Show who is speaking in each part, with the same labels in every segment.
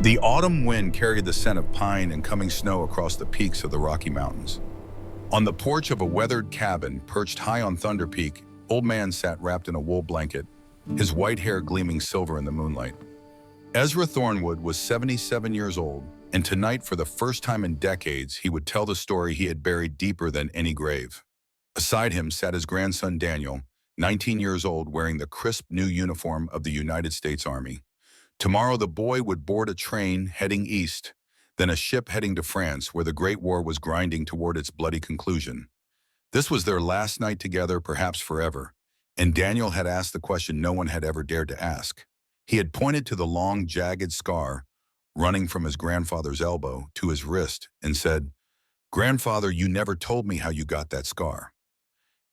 Speaker 1: The autumn wind carried the scent of pine and coming snow across the peaks of the Rocky Mountains. On the porch of a weathered cabin perched high on Thunder Peak, old man sat wrapped in a wool blanket, his white hair gleaming silver in the moonlight. Ezra Thornwood was 77 years old, and tonight, for the first time in decades, he would tell the story he had buried deeper than any grave. Beside him sat his grandson Daniel, 19 years old, wearing the crisp new uniform of the United States Army. Tomorrow the boy would board a train heading east, then a ship heading to France, where the Great War was grinding toward its bloody conclusion. This was their last night together, perhaps forever, and Daniel had asked the question no one had ever dared to ask. He had pointed to the long, jagged scar running from his grandfather's elbow to his wrist and said, "Grandfather, you never told me how you got that scar."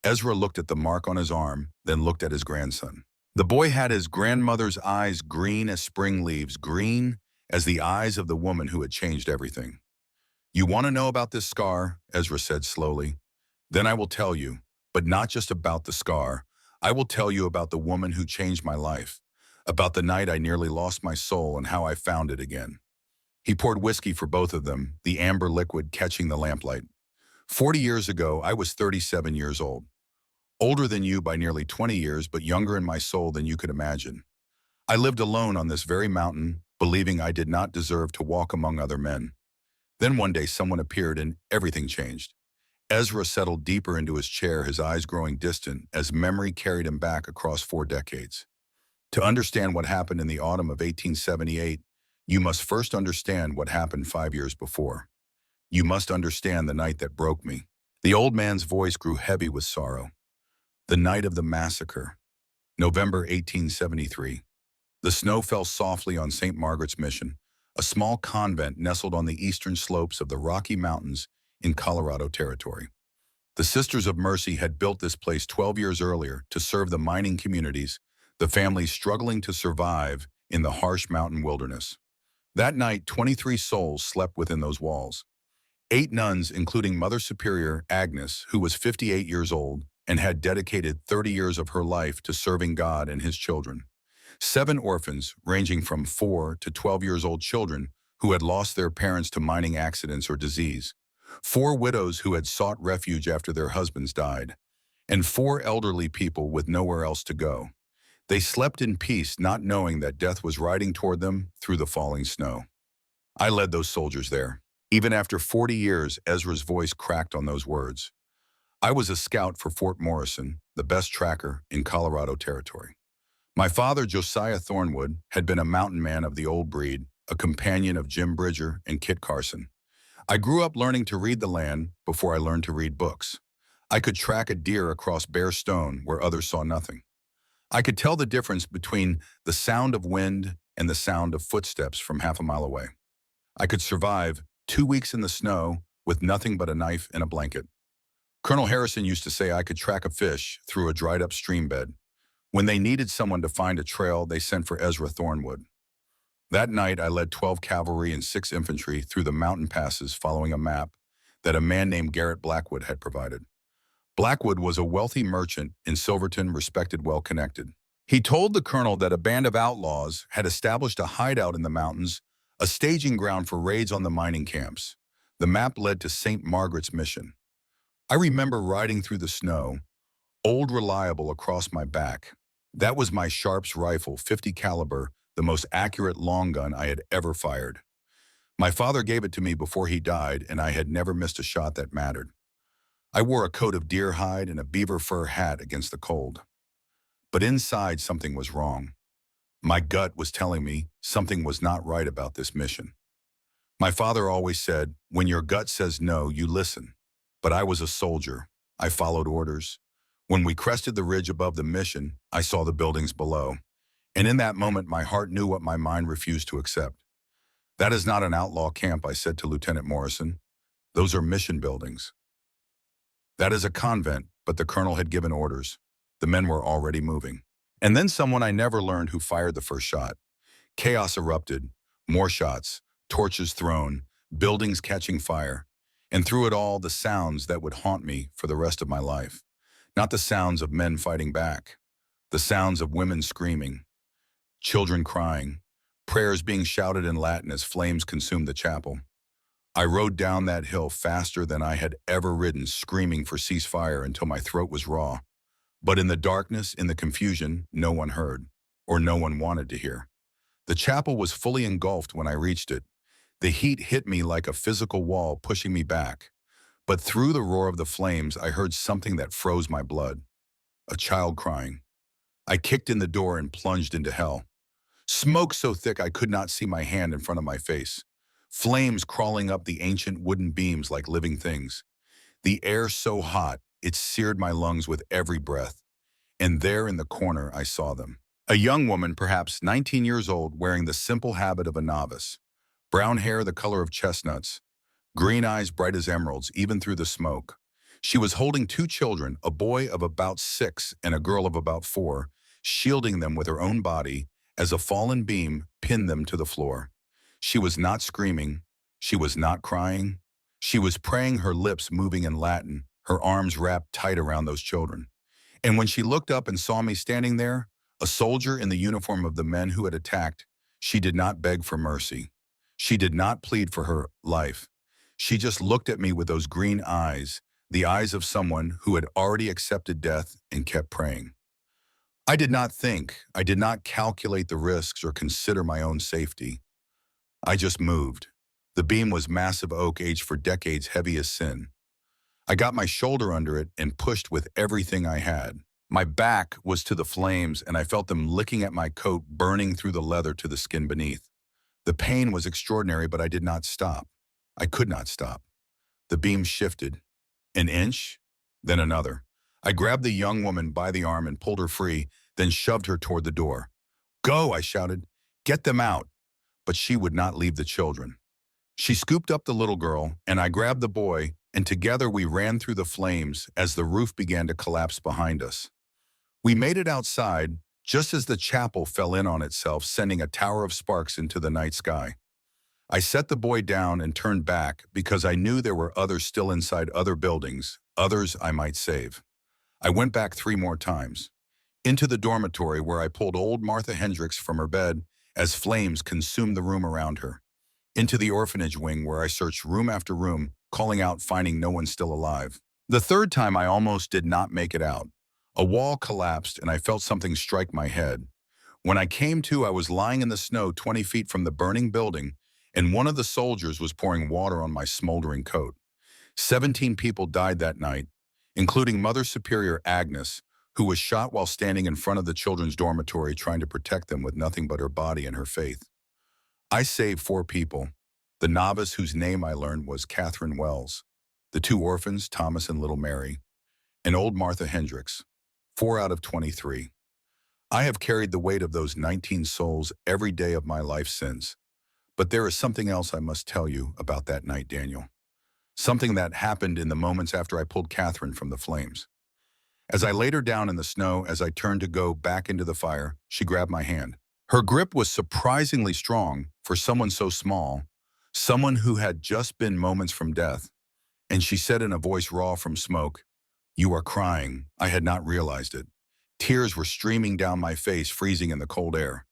Speaker 1: Ezra looked at the mark on his arm, then looked at his grandson. The boy had his grandmother's eyes, green as spring leaves, green as the eyes of the woman who had changed everything. "You want to know about this scar?" Ezra said slowly. "Then I will tell you, but not just about the scar. I will tell you about the woman who changed my life, about the night I nearly lost my soul and how I found it again." He poured whiskey for both of them, the amber liquid catching the lamplight. 40 years ago, I was 37 years old. Older than you by nearly 20 years, but younger in my soul than you could imagine. I lived alone on this very mountain, believing I did not deserve to walk among other men. Then one day someone appeared and everything changed. Ezra settled deeper into his chair, his eyes growing distant as memory carried him back across 4 decades. To understand what happened in the autumn of 1878, you must first understand what happened 5 years before. You must understand the night that broke me. The old man's voice grew heavy with sorrow. The night of the massacre, November 1873. The snow fell softly on St. Margaret's Mission, a small convent nestled on the eastern slopes of the Rocky Mountains in Colorado Territory. The Sisters of Mercy had built this place 12 years earlier to serve the mining communities, the families struggling to survive in the harsh mountain wilderness. That night, 23 souls slept within those walls. 8 nuns, including Mother Superior Agnes, who was 58 years old, and had dedicated 30 years of her life to serving God and his children. 7 orphans, ranging from 4 to 12 years old children who had lost their parents to mining accidents or disease. 4 widows who had sought refuge after their husbands died. And 4 elderly people with nowhere else to go. They slept in peace, not knowing that death was riding toward them through the falling snow. I led those soldiers there. Even after 40 years, Ezra's voice cracked on those words. I was a scout for Fort Morrison, the best tracker in Colorado Territory. My father, Josiah Thornwood, had been a mountain man of the old breed, a companion of Jim Bridger and Kit Carson. I grew up learning to read the land before I learned to read books. I could track a deer across bare stone where others saw nothing. I could tell the difference between the sound of wind and the sound of footsteps from half a mile away. I could survive 2 weeks in the snow with nothing but a knife and a blanket. Colonel Harrison used to say I could track a fish through a dried-up stream bed. When they needed someone to find a trail, they sent for Ezra Thornwood. That night, I led 12 cavalry and 6 infantry through the mountain passes following a map that a man named Garrett Blackwood had provided. Blackwood was a wealthy merchant in Silverton, respected, well-connected. He told the colonel that a band of outlaws had established a hideout in the mountains, a staging ground for raids on the mining camps. The map led to St. Margaret's Mission. I remember riding through the snow, Old Reliable across my back. That was my Sharps rifle, 50 caliber, the most accurate long gun I had ever fired. My father gave it to me before he died, and I had never missed a shot that mattered. I wore a coat of deer hide and a beaver fur hat against the cold. But inside, something was wrong. My gut was telling me something was not right about this mission. My father always said, when your gut says no, you listen. But I was a soldier. I followed orders. When we crested the ridge above the mission, I saw the buildings below. And in that moment, my heart knew what my mind refused to accept. "That is not an outlaw camp," I said to Lieutenant Morrison. "Those are mission buildings." "That is a convent," but the colonel had given orders. The men were already moving. And then someone I never learned who fired the first shot. Chaos erupted, more shots, torches thrown, buildings catching fire. And through it all, the sounds that would haunt me for the rest of my life. Not the sounds of men fighting back. The sounds of women screaming, children crying, prayers being shouted in Latin as flames consumed the chapel. I rode down that hill faster than I had ever ridden, screaming for ceasefire until my throat was raw. But in the darkness, in the confusion, no one heard, or no one wanted to hear. The chapel was fully engulfed when I reached it. The heat hit me like a physical wall, pushing me back. But through the roar of the flames, I heard something that froze my blood. A child crying. I kicked in the door and plunged into hell. Smoke so thick I could not see my hand in front of my face. Flames crawling up the ancient wooden beams like living things. The air so hot, it seared my lungs with every breath. And there in the corner, I saw them. A young woman, perhaps 19 years old, wearing the simple habit of a novice. Brown hair the color of chestnuts. Green eyes bright as emeralds, even through the smoke. She was holding two children, a boy of about 6 and a girl of about 4, shielding them with her own body as a fallen beam pinned them to the floor. She was not screaming. She was not crying. She was praying, her lips moving in Latin, her arms wrapped tight around those children. And when she looked up and saw me standing there, a soldier in the uniform of the men who had attacked, she did not beg for mercy. She did not plead for her life. She just looked at me with those green eyes, the eyes of someone who had already accepted death and kept praying. I did not think, I did not calculate the risks or consider my own safety. I just moved. The beam was massive oak, aged for decades, heavy as sin. I got my shoulder under it and pushed with everything I had. My back was to the flames, and I felt them licking at my coat, burning through the leather to the skin beneath. The pain was extraordinary, but I did not stop. I could not stop. The beam shifted. An inch, then another. I grabbed the young woman by the arm and pulled her free, then shoved her toward the door. "Go," I shouted. "Get them out." But she would not leave the children. She scooped up the little girl, and I grabbed the boy, and together we ran through the flames as the roof began to collapse behind us. We made it outside, just as the chapel fell in on itself, sending a tower of sparks into the night sky. I set the boy down and turned back because I knew there were others still inside other buildings, others I might save. I went back 3 more times. Into the dormitory where I pulled old Martha Hendricks from her bed as flames consumed the room around her. Into the orphanage wing where I searched room after room, calling out, finding no one still alive. The 3rd time I almost did not make it out. A wall collapsed and I felt something strike my head. When I came to, I was lying in the snow 20 feet from the burning building, and one of the soldiers was pouring water on my smoldering coat. 17 people died that night, including Mother Superior Agnes, who was shot while standing in front of the children's dormitory trying to protect them with nothing but her body and her faith. I saved 4 people, the novice whose name I learned was Catherine Wells, the 2 orphans, Thomas and little Mary, and old Martha Hendricks, 4 out of 23. I have carried the weight of those 19 souls every day of my life since. But there is something else I must tell you about that night, Daniel. Something that happened in the moments after I pulled Catherine from the flames. As I laid her down in the snow, as I turned to go back into the fire, she grabbed my hand. Her grip was surprisingly strong for someone so small, someone who had just been moments from death. And she said in a voice raw from smoke, "You are crying." I had not realized it. Tears were streaming down my face, freezing in the cold air.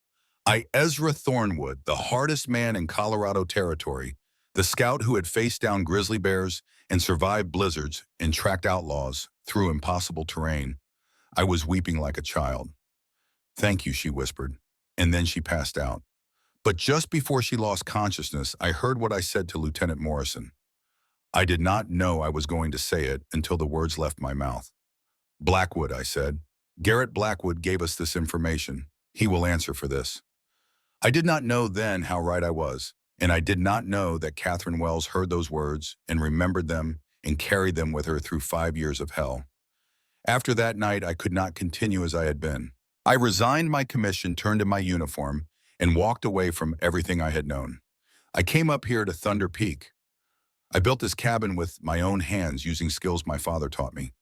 Speaker 1: Ezra Thornwood, the hardest man in Colorado Territory, the scout who had faced down grizzly bears and survived blizzards and tracked outlaws through impossible terrain. I was weeping like a child. "Thank you," she whispered, and then she passed out. But just before she lost consciousness, I heard what I said to Lieutenant Morrison. I did not know I was going to say it until the words left my mouth. "Blackwood," I said. "Garrett Blackwood gave us this information. He will answer for this." I did not know then how right I was, and I did not know that Catherine Wells heard those words and remembered them and carried them with her through 5 years of hell. After that night, I could not continue as I had been. I resigned my commission, turned in my uniform, and walked away from everything I had known. I came up here to Thunder Peak. I built this cabin with my own hands using skills my father taught me.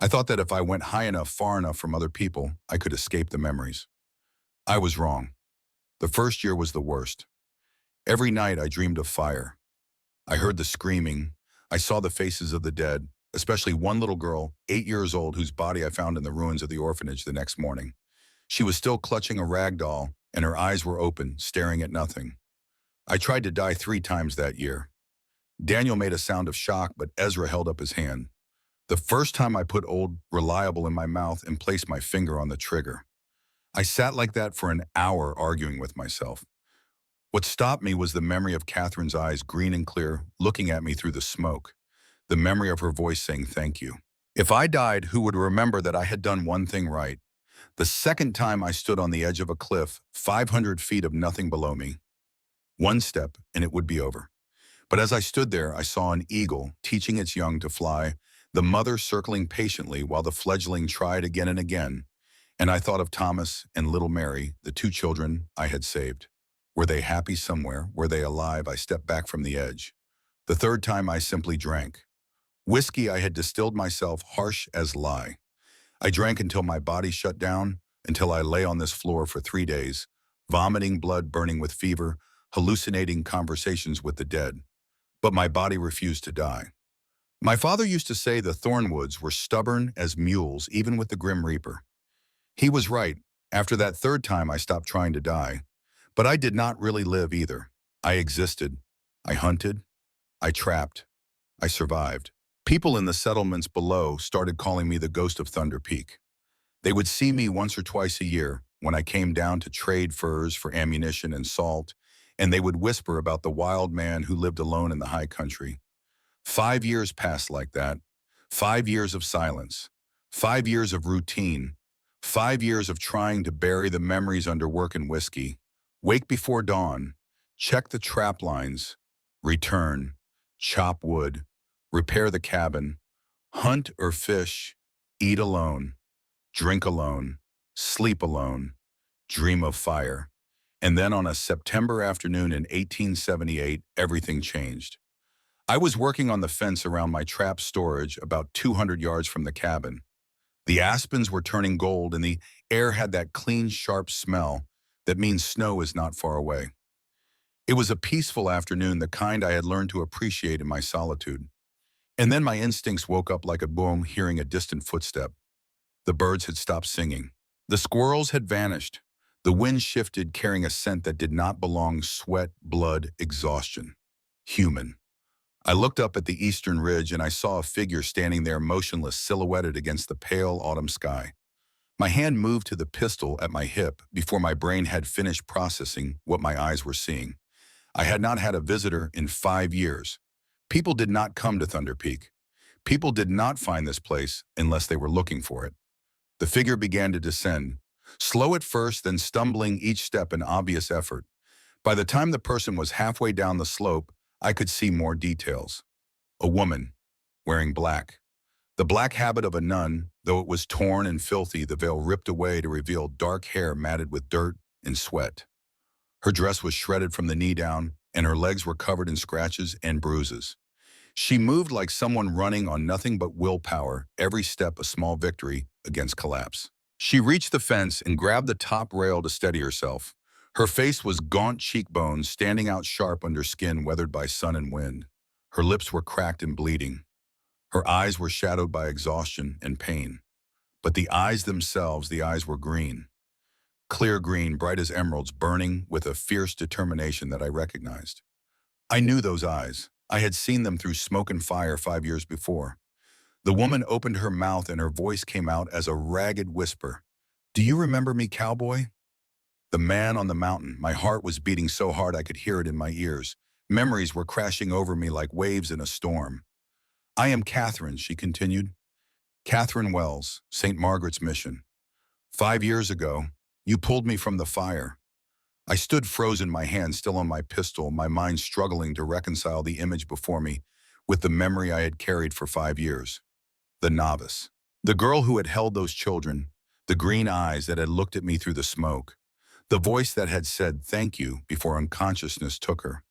Speaker 1: I thought that if I went high enough, far enough from other people, I could escape the memories. I was wrong. The first year was the worst. Every night I dreamed of fire. I heard the screaming. I saw the faces of the dead, especially one little girl, 8 years old, whose body I found in the ruins of the orphanage the next morning. She was still clutching a rag doll, and her eyes were open, staring at nothing. I tried to die 3 times that year. Daniel made a sound of shock, but Ezra held up his hand. The first time I put Old Reliable in my mouth and placed my finger on the trigger. I sat like that for an hour arguing with myself. What stopped me was the memory of Catherine's eyes, green and clear, looking at me through the smoke. The memory of her voice saying thank you. If I died, who would remember that I had done one thing right? The second time I stood on the edge of a cliff, 500 feet of nothing below me. One step, and it would be over. But as I stood there, I saw an eagle teaching its young to fly, the mother circling patiently while the fledgling tried again and again. And I thought of Thomas and little Mary, the 2 children I had saved. Were they happy somewhere? Were they alive? I stepped back from the edge. The third time I simply drank. Whiskey I had distilled myself, harsh as lie. I drank until my body shut down, until I lay on this floor for 3 days, vomiting blood, burning with fever, hallucinating conversations with the dead. But my body refused to die. My father used to say the Thornwoods were stubborn as mules, even with the Grim Reaper. He was right. After that third time, I stopped trying to die. But I did not really live either. I existed. I hunted. I trapped. I survived. People in the settlements below started calling me the ghost of Thunder Peak. They would see me once or twice a year when I came down to trade furs for ammunition and salt, and they would whisper about the wild man who lived alone in the high country. 5 years passed like that. 5 years of silence. 5 years of routine. 5 years of trying to bury the memories under work and whiskey. Wake before dawn. Check the trap lines. Return. Chop wood. Repair the cabin. Hunt or fish. Eat alone. Drink alone. Sleep alone. Dream of fire. And then on a September afternoon in 1878, everything changed. I was working on the fence around my trap storage about 200 yards from the cabin. The aspens were turning gold and the air had that clean, sharp smell that means snow is not far away. It was a peaceful afternoon, the kind I had learned to appreciate in my solitude. And then my instincts woke up like a boom, hearing a distant footstep. The birds had stopped singing. The squirrels had vanished. The wind shifted, carrying a scent that did not belong: sweat, blood, exhaustion. Human. I looked up at the eastern ridge and I saw a figure standing there, motionless, silhouetted against the pale autumn sky. My hand moved to the pistol at my hip before my brain had finished processing what my eyes were seeing. I had not had a visitor in 5 years. People did not come to Thunder Peak. People did not find this place unless they were looking for it. The figure began to descend, slow at first, then stumbling each step in obvious effort. By the time the person was halfway down the slope, I could see more details. A woman, wearing black. The black habit of a nun, though it was torn and filthy, the veil ripped away to reveal dark hair matted with dirt and sweat. Her dress was shredded from the knee down, and her legs were covered in scratches and bruises. She moved like someone running on nothing but willpower, every step a small victory against collapse. She reached the fence and grabbed the top rail to steady herself. Her face was gaunt cheekbones standing out sharp under skin weathered by sun and wind. Her lips were cracked and bleeding. Her eyes were shadowed by exhaustion and pain. But the eyes themselves, the eyes were green. Clear green, bright as emeralds, burning with a fierce determination that I recognized. I knew those eyes. I had seen them through smoke and fire 5 years before. The woman opened her mouth and her voice came out as a ragged whisper. "Do you remember me, cowboy?" The man on the mountain. My heart was beating so hard I could hear it in my ears. Memories were crashing over me like waves in a storm. "I am Catherine," she continued. "Catherine Wells, St. Margaret's Mission. 5 years ago, you pulled me from the fire." I stood frozen, my hand still on my pistol, my mind struggling to reconcile the image before me with the memory I had carried for 5 years. The novice. The girl who had held those children, the green eyes that had looked at me through the smoke, the voice that had said thank you before unconsciousness took her.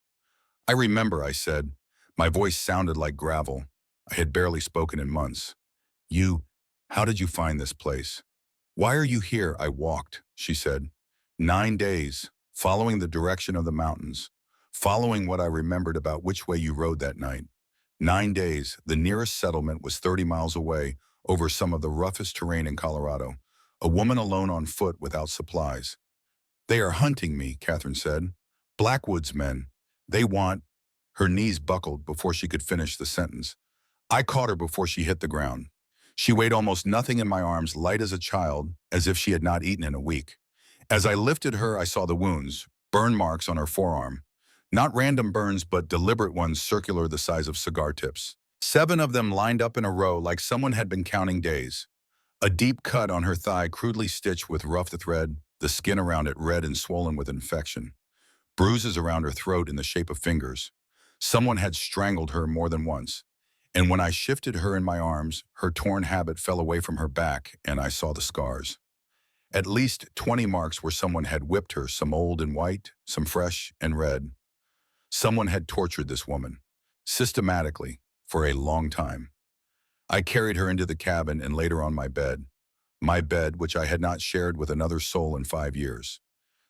Speaker 1: "I remember," I said. My voice sounded like gravel. I had barely spoken in months. How did you find this place?" "Why are you here?" I walked, she said. 9 days, following the direction of the mountains, following what I remembered about which way you rode that night. 9 days, the nearest settlement was 30 miles away, over some of the roughest terrain in Colorado. A woman alone on foot without supplies. They are hunting me, Catherine said. Blackwood's men. They want—" Her knees buckled before she could finish the sentence. I caught her before she hit the ground. She weighed almost nothing in my arms, light as a child, as if she had not eaten in a week. As I lifted her, I saw the wounds, burn marks on her forearm. Not random burns, but deliberate ones circular the size of cigar tips. 7 of them lined up in a row like someone had been counting days. A deep cut on her thigh, crudely stitched with rough thread, the skin around it red and swollen with infection. Bruises around her throat in the shape of fingers. Someone had strangled her more than once. And when I shifted her in my arms, her torn habit fell away from her back, and I saw the scars. At least 20 marks where someone had whipped her, some old and white, some fresh and red. Someone had tortured this woman, systematically, for a long time. I carried her into the cabin and laid her on my bed, which I had not shared with another soul in 5 years.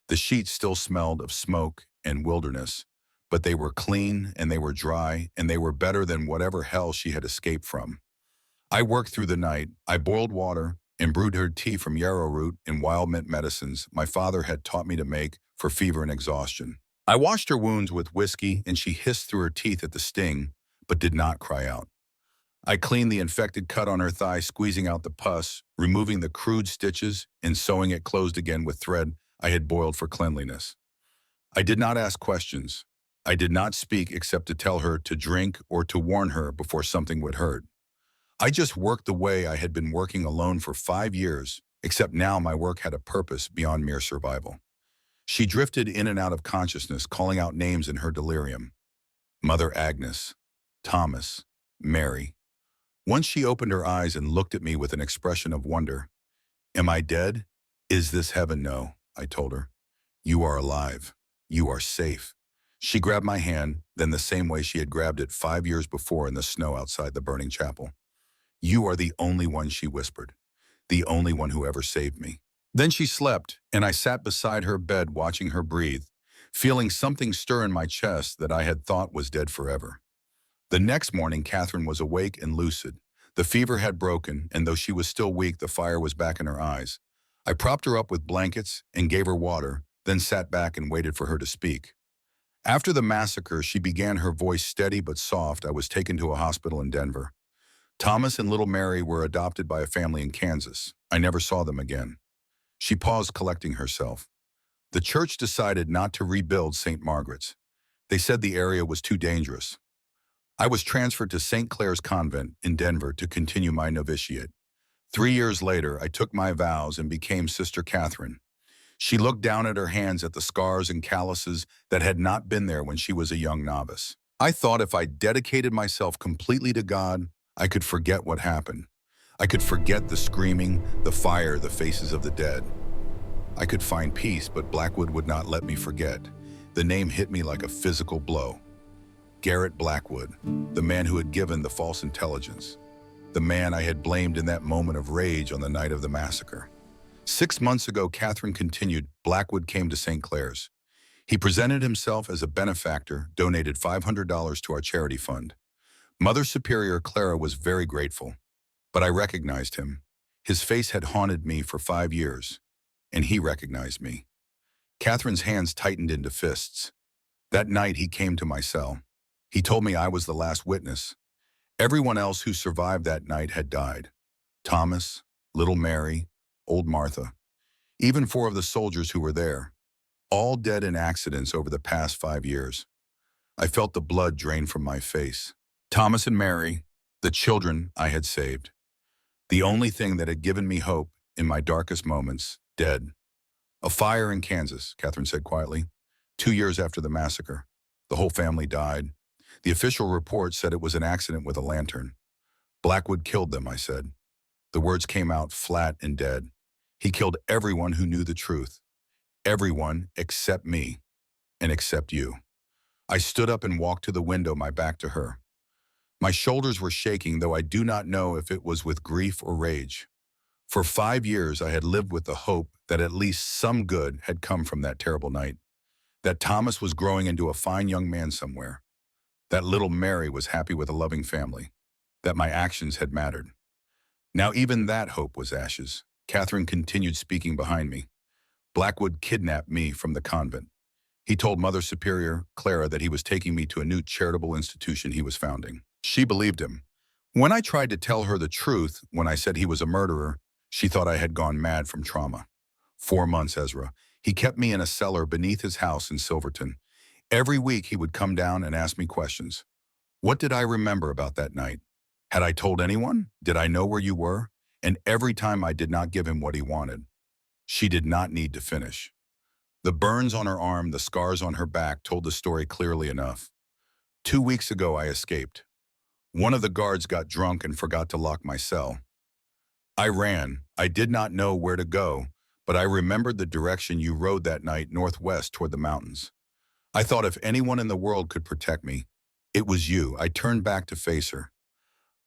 Speaker 1: The sheets still smelled of smoke and wilderness, but they were clean and they were dry and they were better than whatever hell she had escaped from. I worked through the night. I boiled water and brewed her tea from yarrow root and wild mint medicines my father had taught me to make for fever and exhaustion. I washed her wounds with whiskey and she hissed through her teeth at the sting, but did not cry out. I cleaned the infected cut on her thigh, squeezing out the pus, removing the crude stitches, and sewing it closed again with thread I had boiled for cleanliness. I did not ask questions. I did not speak except to tell her to drink or to warn her before something would hurt. I just worked the way I had been working alone for 5 years, except now my work had a purpose beyond mere survival. She drifted in and out of consciousness, calling out names in her delirium. Mother Agnes, Thomas, Mary. Once she opened her eyes and looked at me with an expression of wonder. Am I dead? Is this heaven? No, I told her. You are alive. You are safe. She grabbed my hand, then the same way she had grabbed it 5 years before in the snow outside the burning chapel. You are the only one, she whispered. The only one who ever saved me. Then she slept, and I sat beside her bed watching her breathe, feeling something stir in my chest that I had thought was dead forever. The next morning, Catherine was awake and lucid. The fever had broken, and though she was still weak, the fire was back in her eyes. I propped her up with blankets and gave her water, then sat back and waited for her to speak. After the massacre, she began, her voice steady but soft. I was taken to a hospital in Denver. Thomas and little Mary were adopted by a family in Kansas. I never saw them again. She paused, collecting herself. The church decided not to rebuild St. Margaret's. They said the area was too dangerous. I was transferred to St. Clair's Convent in Denver to continue my novitiate. 3 years later, I took my vows and became Sister Catherine. She looked down at her hands at the scars and calluses that had not been there when she was a young novice. I thought if I dedicated myself completely to God, I could forget what happened. I could forget the screaming, the fire, the faces of the dead. I could find peace, but Blackwood would not let me forget. The name hit me like a physical blow. Garrett Blackwood, the man who had given the false intelligence. The man I had blamed in that moment of rage on the night of the massacre. 6 months ago, Catherine continued, Blackwood came to St. Clair's. He presented himself as a benefactor, donated $500 to our charity fund. Mother Superior Clara was very grateful, but I recognized him. His face had haunted me for 5 years, and he recognized me. Catherine's hands tightened into fists. That night, he came to my cell. He told me I was the last witness. Everyone else who survived that night had died. Thomas, little Mary, old Martha, even 4 of the soldiers who were there, all dead in accidents over the past 5 years. I felt the blood drain from my face. Thomas and Mary, the children I had saved. The only thing that had given me hope in my darkest moments, dead. A fire in Kansas, Catherine said quietly. 2 years after the massacre. The whole family died. The official report said it was an accident with a lantern. Blackwood killed them, I said. The words came out flat and dead. He killed everyone who knew the truth. Everyone except me and except you. I stood up and walked to the window, my back to her. My shoulders were shaking, though I do not know if it was with grief or rage. For 5 years, I had lived with the hope that at least some good had come from that terrible night. That Thomas was growing into a fine young man somewhere. That little Mary was happy with a loving family. That my actions had mattered. Now even that hope was ashes. Catherine continued speaking behind me. Blackwood kidnapped me from the convent. He told Mother Superior, Clara, that he was taking me to a new charitable institution he was founding. She believed him. When I tried to tell her the truth, when I said he was a murderer, she thought I had gone mad from trauma. 4 months, Ezra. He kept me in a cellar beneath his house in Silverton. Every week he would come down and ask me questions. What did I remember about that night? Had I told anyone? Did I know where you were? And every time I did not give him what he wanted. She did not need to finish. The burns on her arm, the scars on her back told the story clearly enough. 2 weeks ago I escaped. One of the guards got drunk and forgot to lock my cell. I ran. I did not know where to go, but I remembered the direction you rode that night northwest toward the mountains. I thought if anyone in the world could protect me, it was you. I turned back to face her.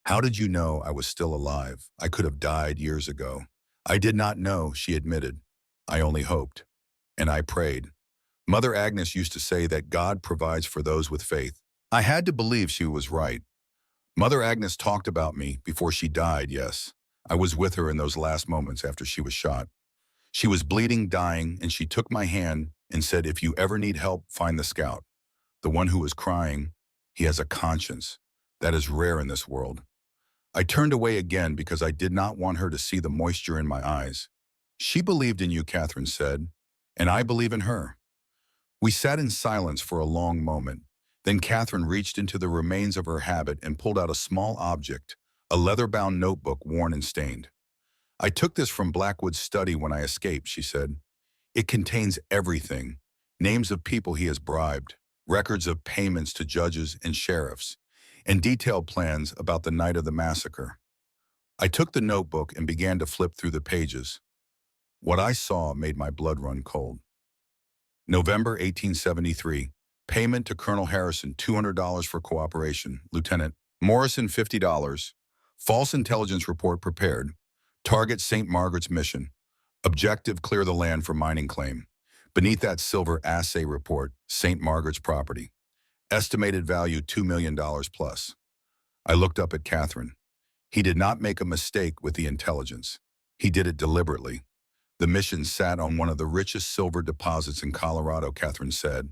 Speaker 1: How did you know I was still alive? I could have died years ago. I did not know, she admitted. I only hoped. And I prayed. Mother Agnes used to say that God provides for those with faith. I had to believe she was right. Mother Agnes talked about me before she died, yes. I was with her in those last moments after she was shot. She was bleeding, dying, and she took my hand and said, if you ever need help, find the scout. The one who was crying, he has a conscience. That is rare in this world. I turned away again because I did not want her to see the moisture in my eyes. She believed in you, Catherine said, and I believe in her. We sat in silence for a long moment. Then Catherine reached into the remains of her habit and pulled out a small object, a leather-bound notebook worn and stained. I took this from Blackwood's study when I escaped, she said. It contains everything. Names of people he has bribed, records of payments to judges and sheriffs, and detailed plans about the night of the massacre. I took the notebook and began to flip through the pages. What I saw made my blood run cold. November 1873. Payment to Colonel Harrison, $200 for cooperation. Lieutenant Morrison, $50. False intelligence report prepared. Target St. Margaret's mission. Objective, clear the land for mining claim. Beneath that silver assay report, St. Margaret's property. Estimated value $2 million plus. I looked up at Catherine. He did not make a mistake with the intelligence. He did it deliberately. The mission sat on one of the richest silver deposits in Colorado, Catherine said.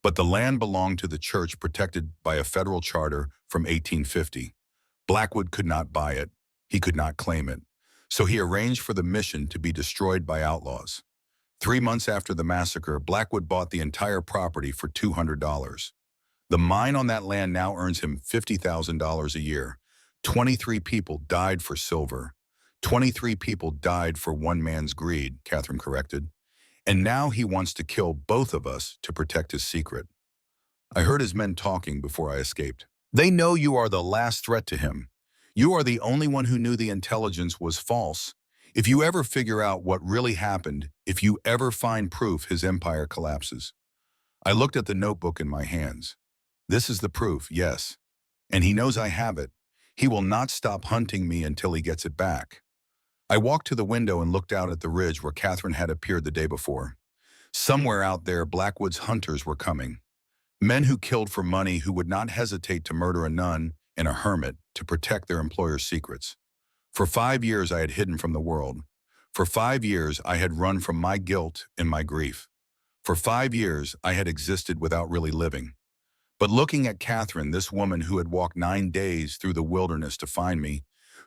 Speaker 1: But the land belonged to the church protected by a federal charter from 1850. Blackwood could not buy it. He could not claim it. So he arranged for the mission to be destroyed by outlaws. 3 months after the massacre, Blackwood bought the entire property for $200. The mine on that land now earns him $50,000 a year. 23 people died for silver. 23 people died for one man's greed, Catherine corrected. And now he wants to kill both of us to protect his secret. I heard his men talking before I escaped. They know you are the last threat to him. You are the only one who knew the intelligence was false. If you ever figure out what really happened, if you ever find proof, his empire collapses. I looked at the notebook in my hands. This is the proof, yes. And he knows I have it. He will not stop hunting me until he gets it back. I walked to the window and looked out at the ridge where Catherine had appeared the day before. Somewhere out there, Blackwood's hunters were coming. Men who killed for money, who would not hesitate to murder a nun and a hermit to protect their employer's secrets. For 5 years I had hidden from the world. For 5 years I had run from my guilt and my grief. For 5 years I had existed without really living. But looking at Catherine, this woman who had walked 9 days through the wilderness to find me,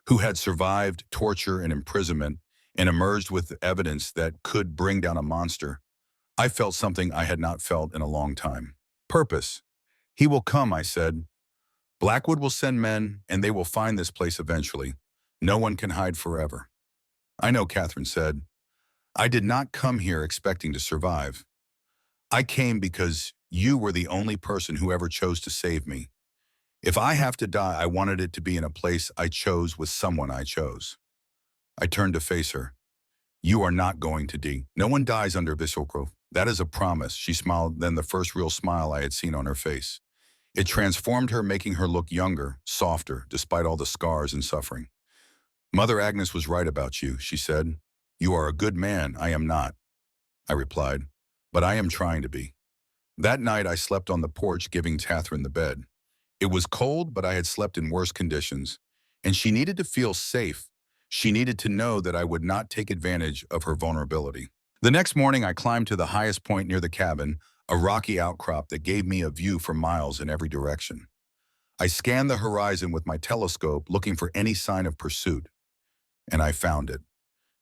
Speaker 1: who had survived torture and imprisonment and emerged with evidence that could bring down a monster, I felt something I had not felt in a long time. Purpose. He will come, I said. Blackwood will send men, and they will find this place eventually. No one can hide forever. I know, Catherine said. I did not come here expecting to survive. I came because you were the only person who ever chose to save me. If I have to die, I wanted it to be in a place I chose with someone I chose. I turned to face her. You are not going to die. No one dies under Visokro. That is a promise. She smiled, then the first real smile I had seen on her face. It transformed her, making her look younger, softer, despite all the scars and suffering. Mother Agnes was right about you, she said. You are a good man. I am not. I replied, but I am trying to be. That night I slept on the porch giving Catherine the bed. It was cold, but I had slept in worse conditions, and she needed to feel safe. She needed to know that I would not take advantage of her vulnerability. The next morning, I climbed to the highest point near the cabin, a rocky outcrop that gave me a view for miles in every direction. I scanned the horizon with my telescope, looking for any sign of pursuit, and I found it.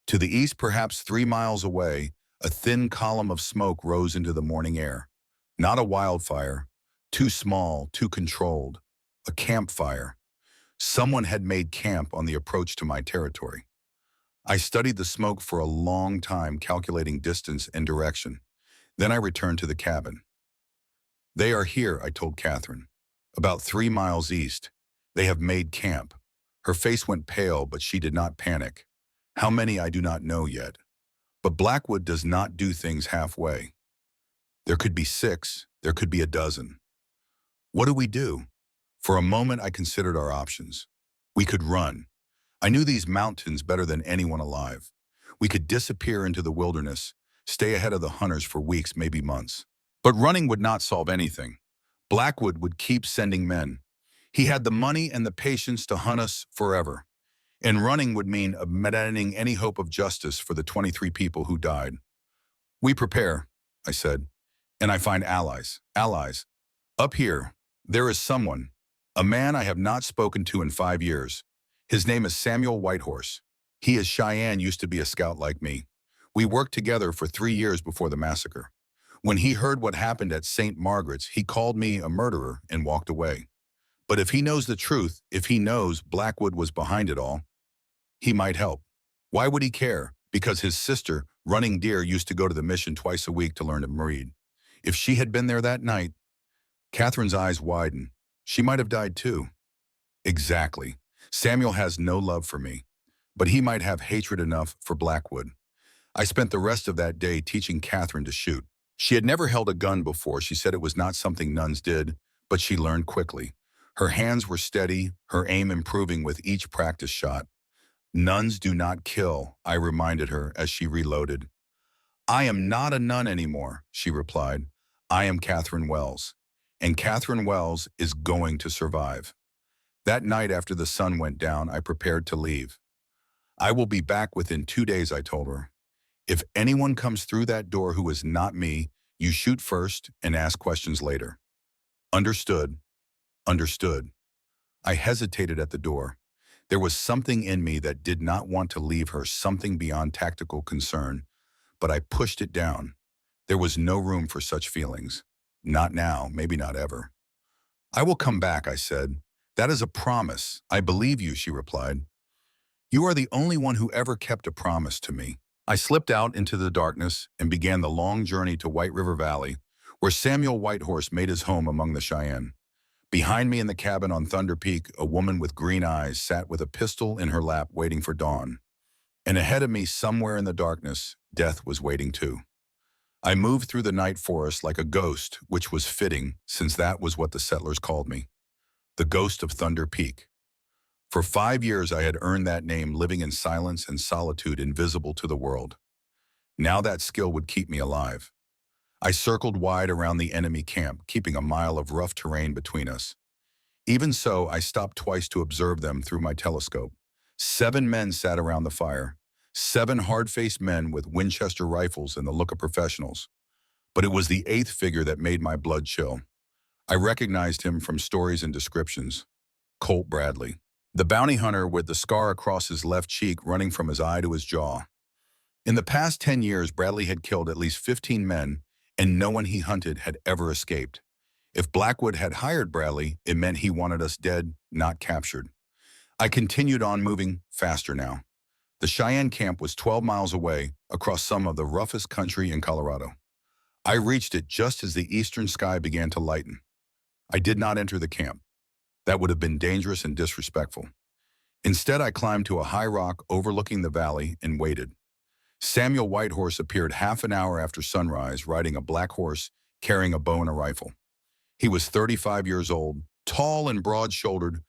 Speaker 1: To the east, perhaps 3 miles away, a thin column of smoke rose into the morning air. Not a wildfire, too small, too controlled. A campfire. Someone had made camp on the approach to my territory. I studied the smoke for a long time, calculating distance and direction. Then I returned to the cabin. "They are here," I told Catherine. "About 3 miles east. They have made camp." Her face went pale, but she did not panic. How many I do not know yet. But Blackwood does not do things halfway. There could be 6, there could be a dozen. What do we do? For a moment, I considered our options. We could run. I knew these mountains better than anyone alive. We could disappear into the wilderness, stay ahead of the hunters for weeks, maybe months. But running would not solve anything. Blackwood would keep sending men. He had the money and the patience to hunt us forever. And running would mean abandoning any hope of justice for the 23 people who died. "We prepare," I said, "and I find allies. Allies. Up here, there is someone, a man I have not spoken to in 5 years. His name is Samuel Whitehorse. He is Cheyenne, used to be a scout like me. We worked together for 3 years before the massacre. When he heard what happened at St. Margaret's, he called me a murderer and walked away. But if he knows the truth, if he knows Blackwood was behind it all, he might help. Why would he care? Because his sister, Running Deer, used to go to the mission twice a week to learn to read. If she had been there that night..." Catherine's eyes widened. "She might have died too." "Exactly. Samuel has no love for me, but he might have hatred enough for Blackwood." I spent the rest of that day teaching Catherine to shoot. She had never held a gun before. She said it was not something nuns did, but she learned quickly. Her hands were steady, her aim improving with each practice shot. "Nuns do not kill," I reminded her as she reloaded. "I am not a nun anymore," she replied. "I am Catherine Wells, and Catherine Wells is going to survive." That night after the sun went down, I prepared to leave. "I will be back within 2 days," I told her. "If anyone comes through that door who is not me, you shoot first and ask questions later." "Understood. Understood." I hesitated at the door. There was something in me that did not want to leave her, something beyond tactical concern, but I pushed it down. There was no room for such feelings. Not now, maybe not ever. "I will come back," I said. "That is a promise. I believe you," she replied. "You are the only one who ever kept a promise to me." I slipped out into the darkness and began the long journey to White River Valley, where Samuel Whitehorse made his home among the Cheyenne. Behind me in the cabin on Thunder Peak, a woman with green eyes sat with a pistol in her lap waiting for dawn. And ahead of me, somewhere in the darkness, death was waiting too. I moved through the night forest like a ghost, which was fitting, since that was what the settlers called me. The ghost of Thunder Peak. For 5 years I had earned that name, living in silence and solitude, invisible to the world. Now that skill would keep me alive. I circled wide around the enemy camp, keeping a mile of rough terrain between us. Even so, I stopped twice to observe them through my telescope. 7 men sat around the fire. 7 hard-faced men with Winchester rifles and the look of professionals. But it was the 8th figure that made my blood chill. I recognized him from stories and descriptions. Colt Bradley. The bounty hunter with the scar across his left cheek running from his eye to his jaw. In the past 10 years, Bradley had killed at least 15 men, and no one he hunted had ever escaped. If Blackwood had hired Bradley, it meant he wanted us dead, not captured. I continued on, moving faster now. The Cheyenne camp was 12 miles away, across some of the roughest country in Colorado. I reached it just as the eastern sky began to lighten. I did not enter the camp. That would have been dangerous and disrespectful. Instead, I climbed to a high rock overlooking the valley and waited. Samuel Whitehorse appeared half an hour after sunrise, riding a black horse, carrying a bow and a rifle. He was 35 years old, tall and broad-shouldered,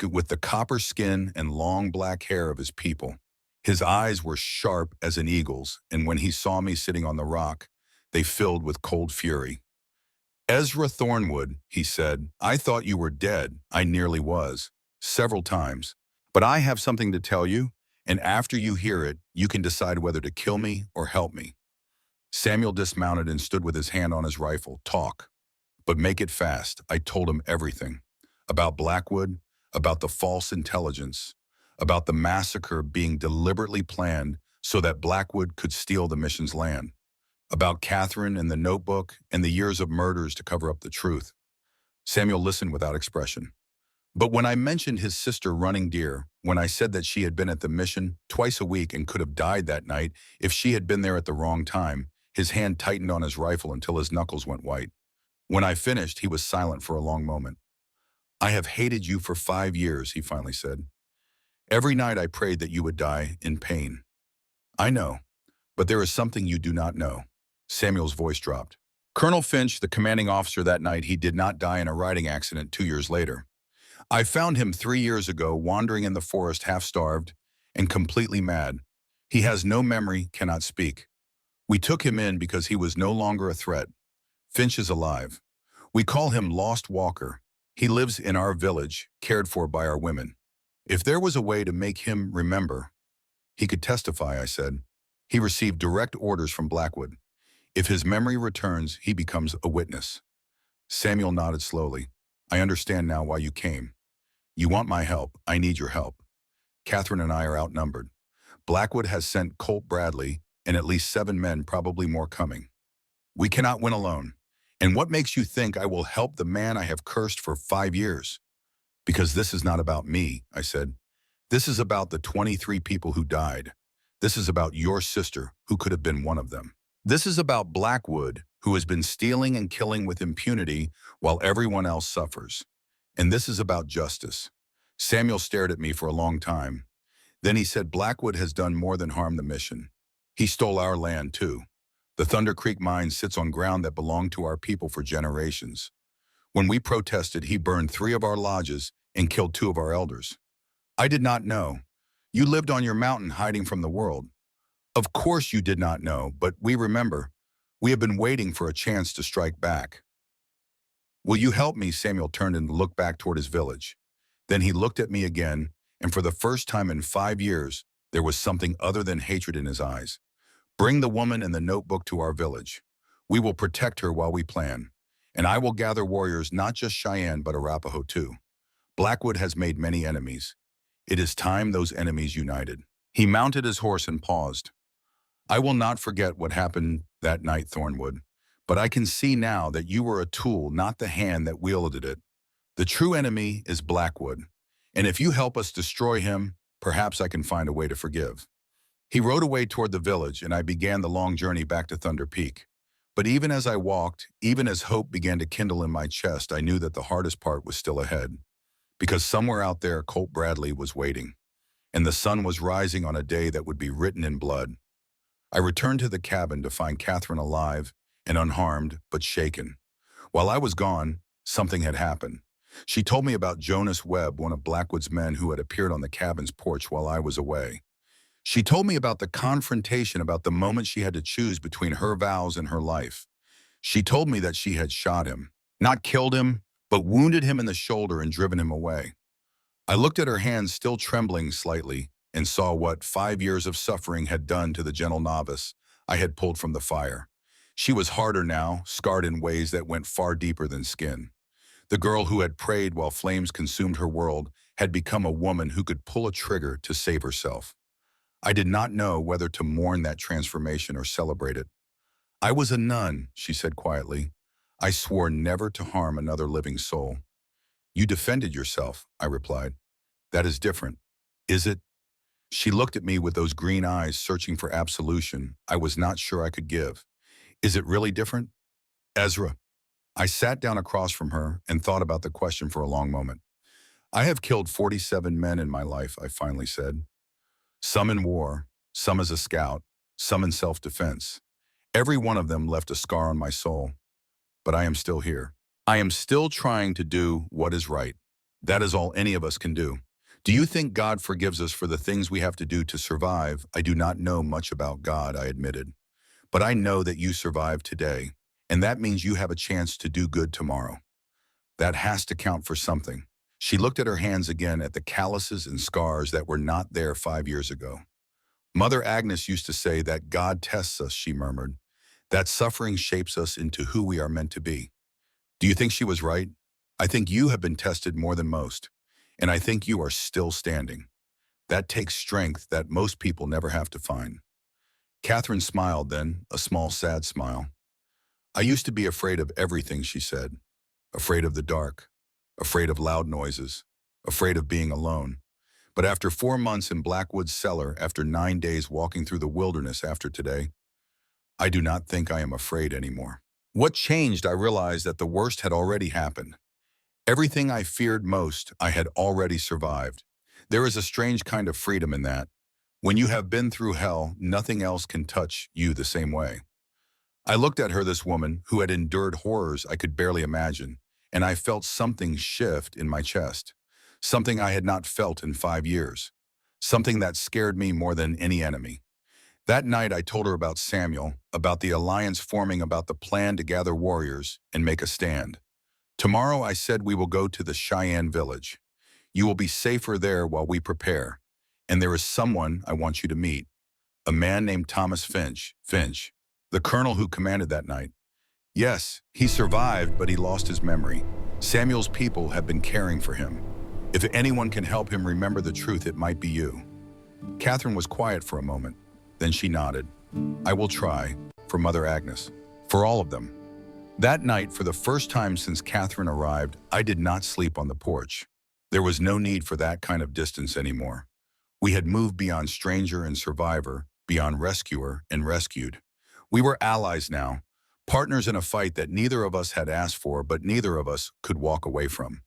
Speaker 1: with the copper skin and long black hair of his people. His eyes were sharp as an eagle's, and when he saw me sitting on the rock, they filled with cold fury. "Ezra Thornwood," he said, "I thought you were dead." I nearly was, several times. "But I have something to tell you, and after you hear it, you can decide whether to kill me or help me." Samuel dismounted and stood with his hand on his rifle. Talk, but make it fast. I told him everything. About Blackwood, about the false intelligence, about the massacre being deliberately planned so that Blackwood could steal the mission's land, about Catherine and the notebook and the years of murders to cover up the truth. Samuel listened without expression. But when I mentioned his sister running deer, when I said that she had been at the mission twice a week and could have died that night if she had been there at the wrong time, his hand tightened on his rifle until his knuckles went white. When I finished, he was silent for a long moment. I have hated you for 5 years, he finally said. Every night I prayed that you would die in pain. I know, but there is something you do not know. Samuel's voice dropped. Colonel Finch, the commanding officer that night, he did not die in a riding accident 2 years later. I found him 3 years ago wandering in the forest half-starved and completely mad. He has no memory, cannot speak. We took him in because he was no longer a threat. Finch is alive. We call him Lost Walker. He lives in our village, cared for by our women. If there was a way to make him remember, he could testify, I said. He received direct orders from Blackwood. If his memory returns, he becomes a witness. Samuel nodded slowly. I understand now why you came. You want my help. I need your help. Catherine and I are outnumbered. Blackwood has sent Colt Bradley and at least 7 men, probably more coming. We cannot win alone. And what makes you think I will help the man I have cursed for 5 years? Because this is not about me, I said. This is about the 23 people who died. This is about your sister, who could have been one of them. This is about Blackwood, who has been stealing and killing with impunity while everyone else suffers. And this is about justice. Samuel stared at me for a long time. Then he said, Blackwood has done more than harm the mission. He stole our land, too. The Thunder Creek mine sits on ground that belonged to our people for generations. When we protested, he burned 3 of our lodges and killed 2 of our elders. I did not know. You lived on your mountain hiding from the world. Of course you did not know, but we remember. We have been waiting for a chance to strike back. Will you help me? Samuel turned and looked back toward his village. Then he looked at me again, and for the first time in 5 years, there was something other than hatred in his eyes. Bring the woman and the notebook to our village. We will protect her while we plan. And I will gather warriors, not just Cheyenne, but Arapaho too. Blackwood has made many enemies. It is time those enemies united. He mounted his horse and paused. I will not forget what happened that night, Thornwood, but I can see now that you were a tool, not the hand that wielded it. The true enemy is Blackwood, and if you help us destroy him, perhaps I can find a way to forgive. He rode away toward the village, and I began the long journey back to Thunder Peak. But even as I walked, even as hope began to kindle in my chest, I knew that the hardest part was still ahead. Because somewhere out there, Colt Bradley was waiting, and the sun was rising on a day that would be written in blood. I returned to the cabin to find Catherine alive and unharmed, but shaken. While I was gone, something had happened. She told me about Jonas Webb, one of Blackwood's men who had appeared on the cabin's porch while I was away. She told me about the confrontation, about the moment she had to choose between her vows and her life. She told me that she had shot him, not killed him, but wounded him in the shoulder and driven him away. I looked at her hands, still trembling slightly, and saw what 5 years of suffering had done to the gentle novice I had pulled from the fire. She was harder now, scarred in ways that went far deeper than skin. The girl who had prayed while flames consumed her world had become a woman who could pull a trigger to save herself. I did not know whether to mourn that transformation or celebrate it. I was a nun, she said quietly. I swore never to harm another living soul. You defended yourself, I replied. That is different. Is it? She looked at me with those green eyes searching for absolution I was not sure I could give. Is it really different? Ezra. I sat down across from her and thought about the question for a long moment. I have killed 47 men in my life, I finally said. Some in war, some as a scout, some in self-defense. Every one of them left a scar on my soul. But I am still here. I am still trying to do what is right. That is all any of us can do. Do you think God forgives us for the things we have to do to survive? I do not know much about God, I admitted. But I know that you survived today, and that means you have a chance to do good tomorrow. That has to count for something. She looked at her hands again, at the calluses and scars that were not there 5 years ago. Mother Agnes used to say that God tests us, she murmured. That suffering shapes us into who we are meant to be. Do you think she was right? I think you have been tested more than most, and I think you are still standing. That takes strength that most people never have to find. Catherine smiled then, a small sad smile. I used to be afraid of everything, she said. Afraid of the dark, afraid of loud noises, afraid of being alone. But after 4 months in Blackwood's cellar, after 9 days walking through the wilderness after today, I do not think I am afraid anymore. What changed? I realized that the worst had already happened. Everything I feared most, I had already survived. There is a strange kind of freedom in that. When you have been through hell, nothing else can touch you the same way. I looked at her, this woman who had endured horrors I could barely imagine, and I felt something shift in my chest. Something I had not felt in 5 years. Something that scared me more than any enemy. That night I told her about Samuel, about the alliance forming, about the plan to gather warriors and make a stand. Tomorrow, I said, we will go to the Cheyenne village. You will be safer there while we prepare. And there is someone I want you to meet. A man named Thomas Finch. Finch, the colonel who commanded that night. Yes, he survived, but he lost his memory. Samuel's people have been caring for him. If anyone can help him remember the truth, it might be you. Catherine was quiet for a moment. Then she nodded. I will try, for Mother Agnes, for all of them. That night, for the first time since Catherine arrived, I did not sleep on the porch. There was no need for that kind of distance anymore. We had moved beyond stranger and survivor, beyond rescuer and rescued. We were allies now, partners in a fight that neither of us had asked for, but neither of us could walk away from.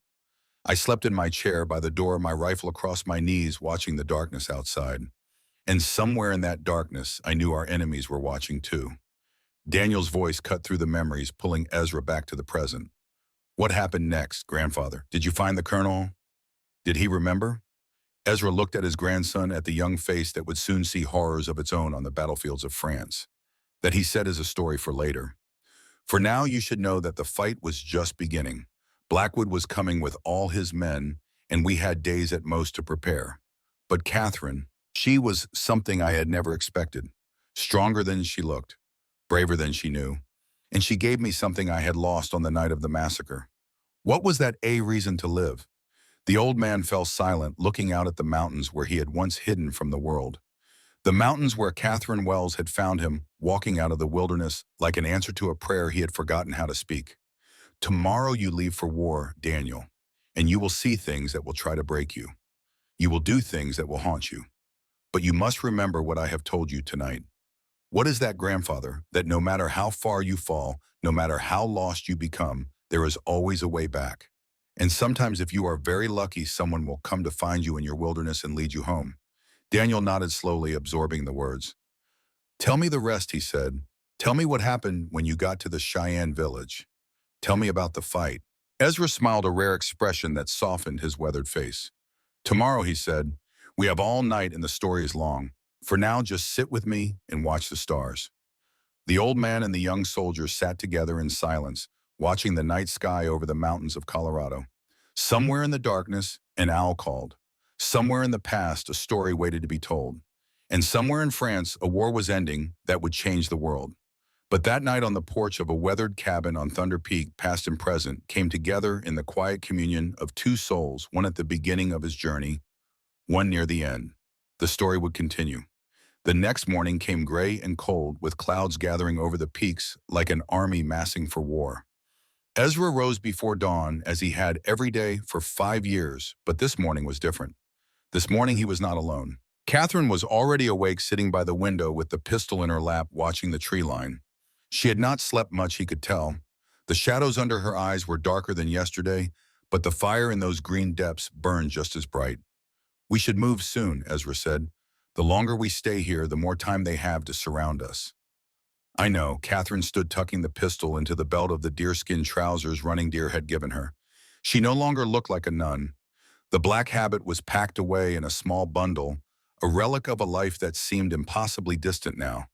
Speaker 1: I slept in my chair by the door, my rifle across my knees, watching the darkness outside. And somewhere in that darkness, I knew our enemies were watching too. Daniel's voice cut through the memories, pulling Ezra back to the present. What happened next, grandfather? Did you find the colonel? Did he remember? Ezra looked at his grandson, at the young face that would soon see horrors of its own on the battlefields of France. That, he said, is a story for later. For now, you should know that the fight was just beginning. Blackwood was coming with all his men, and we had days at most to prepare. But Catherine, she was something I had never expected. Stronger than she looked, braver than she knew, and she gave me something I had lost on the night of the massacre. What was that reason to live? The old man fell silent, looking out at the mountains where he had once hidden from the world. The mountains where Catherine Wells had found him, walking out of the wilderness like an answer to a prayer he had forgotten how to speak. Tomorrow you leave for war, Daniel, and you will see things that will try to break you. You will do things that will haunt you. But you must remember what I have told you tonight. What is that, grandfather? That no matter how far you fall, no matter how lost you become, there is always a way back. And sometimes, if you are very lucky, someone will come to find you in your wilderness and lead you home. Daniel nodded slowly, absorbing the words. Tell me the rest, he said. Tell me what happened when you got to the Cheyenne village. Tell me about the fight. Ezra smiled, a rare expression that softened his weathered face. Tomorrow, he said, we have all night and the story is long. For now, just sit with me and watch the stars. The old man and the young soldier sat together in silence, watching the night sky over the mountains of Colorado. Somewhere in the darkness, an owl called. Somewhere in the past, a story waited to be told. And somewhere in France, a war was ending that would change the world. But that night, on the porch of a weathered cabin on Thunder Peak, past and present came together in the quiet communion of two souls, one at the beginning of his journey, one near the end. The story would continue. The next morning came gray and cold, with clouds gathering over the peaks like an army massing for war. Ezra rose before dawn, as he had every day for 5 years, but this morning was different. This morning he was not alone. Catherine was already awake, sitting by the window with the pistol in her lap, watching the tree line. She had not slept much, he could tell. The shadows under her eyes were darker than yesterday, but the fire in those green depths burned just as bright. We should move soon, Ezra said. The longer we stay here, the more time they have to surround us. I know, Catherine stood, tucking the pistol into the belt of the deerskin trousers Running Deer had given her. She no longer looked like a nun. The black habit was packed away in a small bundle, a relic of a life that seemed impossibly distant now.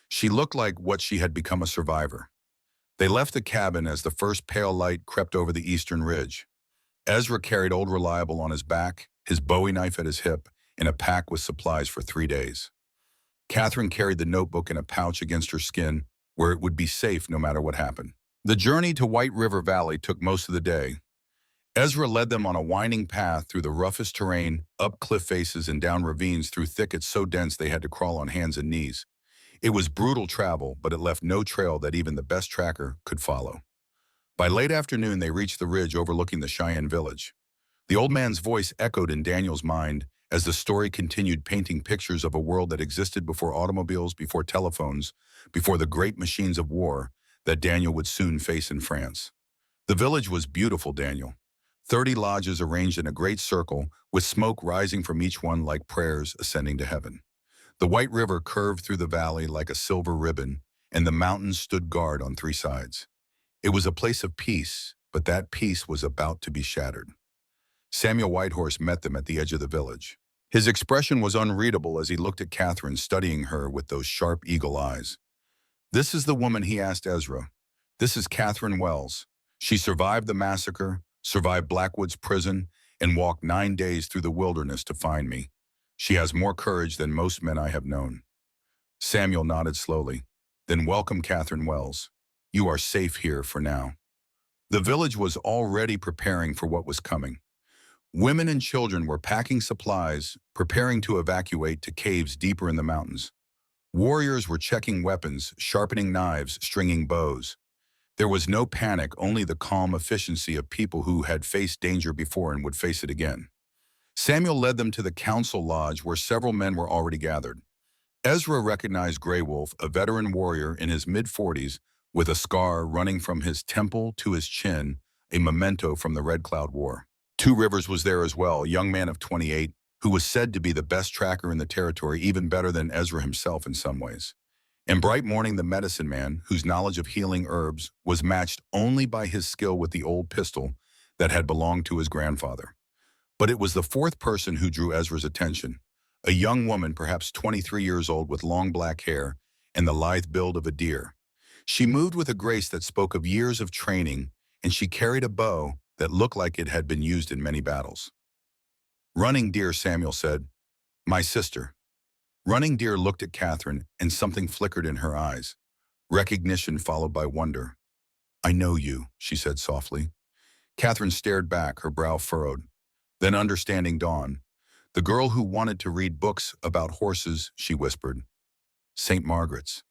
Speaker 1: She looked like what she had become, a survivor. They left the cabin as the first pale light crept over the eastern ridge. Ezra carried Old Reliable on his back, his Bowie knife at his hip, and a pack with supplies for 3 days. Catherine carried the notebook in a pouch against her skin, where it would be safe no matter what happened. The journey to White River Valley took most of the day. Ezra led them on a winding path through the roughest terrain, up cliff faces and down ravines through thickets so dense they had to crawl on hands and knees. It was brutal travel, but it left no trail that even the best tracker could follow. By late afternoon, they reached the ridge overlooking the Cheyenne village. The old man's voice echoed in Daniel's mind as the story continued, painting pictures of a world that existed before automobiles, before telephones, before the great machines of war that Daniel would soon face in France. The village was beautiful, Daniel. 30 lodges arranged in a great circle, with smoke rising from each one like prayers ascending to heaven. The White River curved through the valley like a silver ribbon, and the mountains stood guard on three sides. It was a place of peace, but that peace was about to be shattered. Samuel Whitehorse met them at the edge of the village. His expression was unreadable as he looked at Catherine, studying her with those sharp eagle eyes. "This is the woman," he asked Ezra. "This is Catherine Wells. She survived the massacre, survived Blackwood's prison, and walked 9 days through the wilderness to find me. She has more courage than most men I have known." Samuel nodded slowly. "Then welcome, Catherine Wells. You are safe here for now." The village was already preparing for what was coming. Women and children were packing supplies, preparing to evacuate to caves deeper in the mountains. Warriors were checking weapons, sharpening knives, stringing bows. There was no panic, only the calm efficiency of people who had faced danger before and would face it again. Samuel led them to the council lodge where several men were already gathered. Ezra recognized Grey Wolf, a veteran warrior in his mid-40s, with a scar running from his temple to his chin, a memento from the Red Cloud War. Two Rivers was there as well, a young man of 28, who was said to be the best tracker in the territory, even better than Ezra himself in some ways. And Bright Morning, the medicine man, whose knowledge of healing herbs was matched only by his skill with the old pistol that had belonged to his grandfather. But it was the fourth person who drew Ezra's attention, a young woman, perhaps 23 years old, with long black hair and the lithe build of a deer. She moved with a grace that spoke of years of training, and she carried a bow that looked like it had been used in many battles. "Running Deer," Samuel said. "My sister." Running Deer looked at Catherine, and something flickered in her eyes. Recognition followed by wonder. "I know you," she said softly. Catherine stared back, her brow furrowed. Then understanding dawned. "The girl who wanted to read books about horses," she whispered. "St. Margaret's.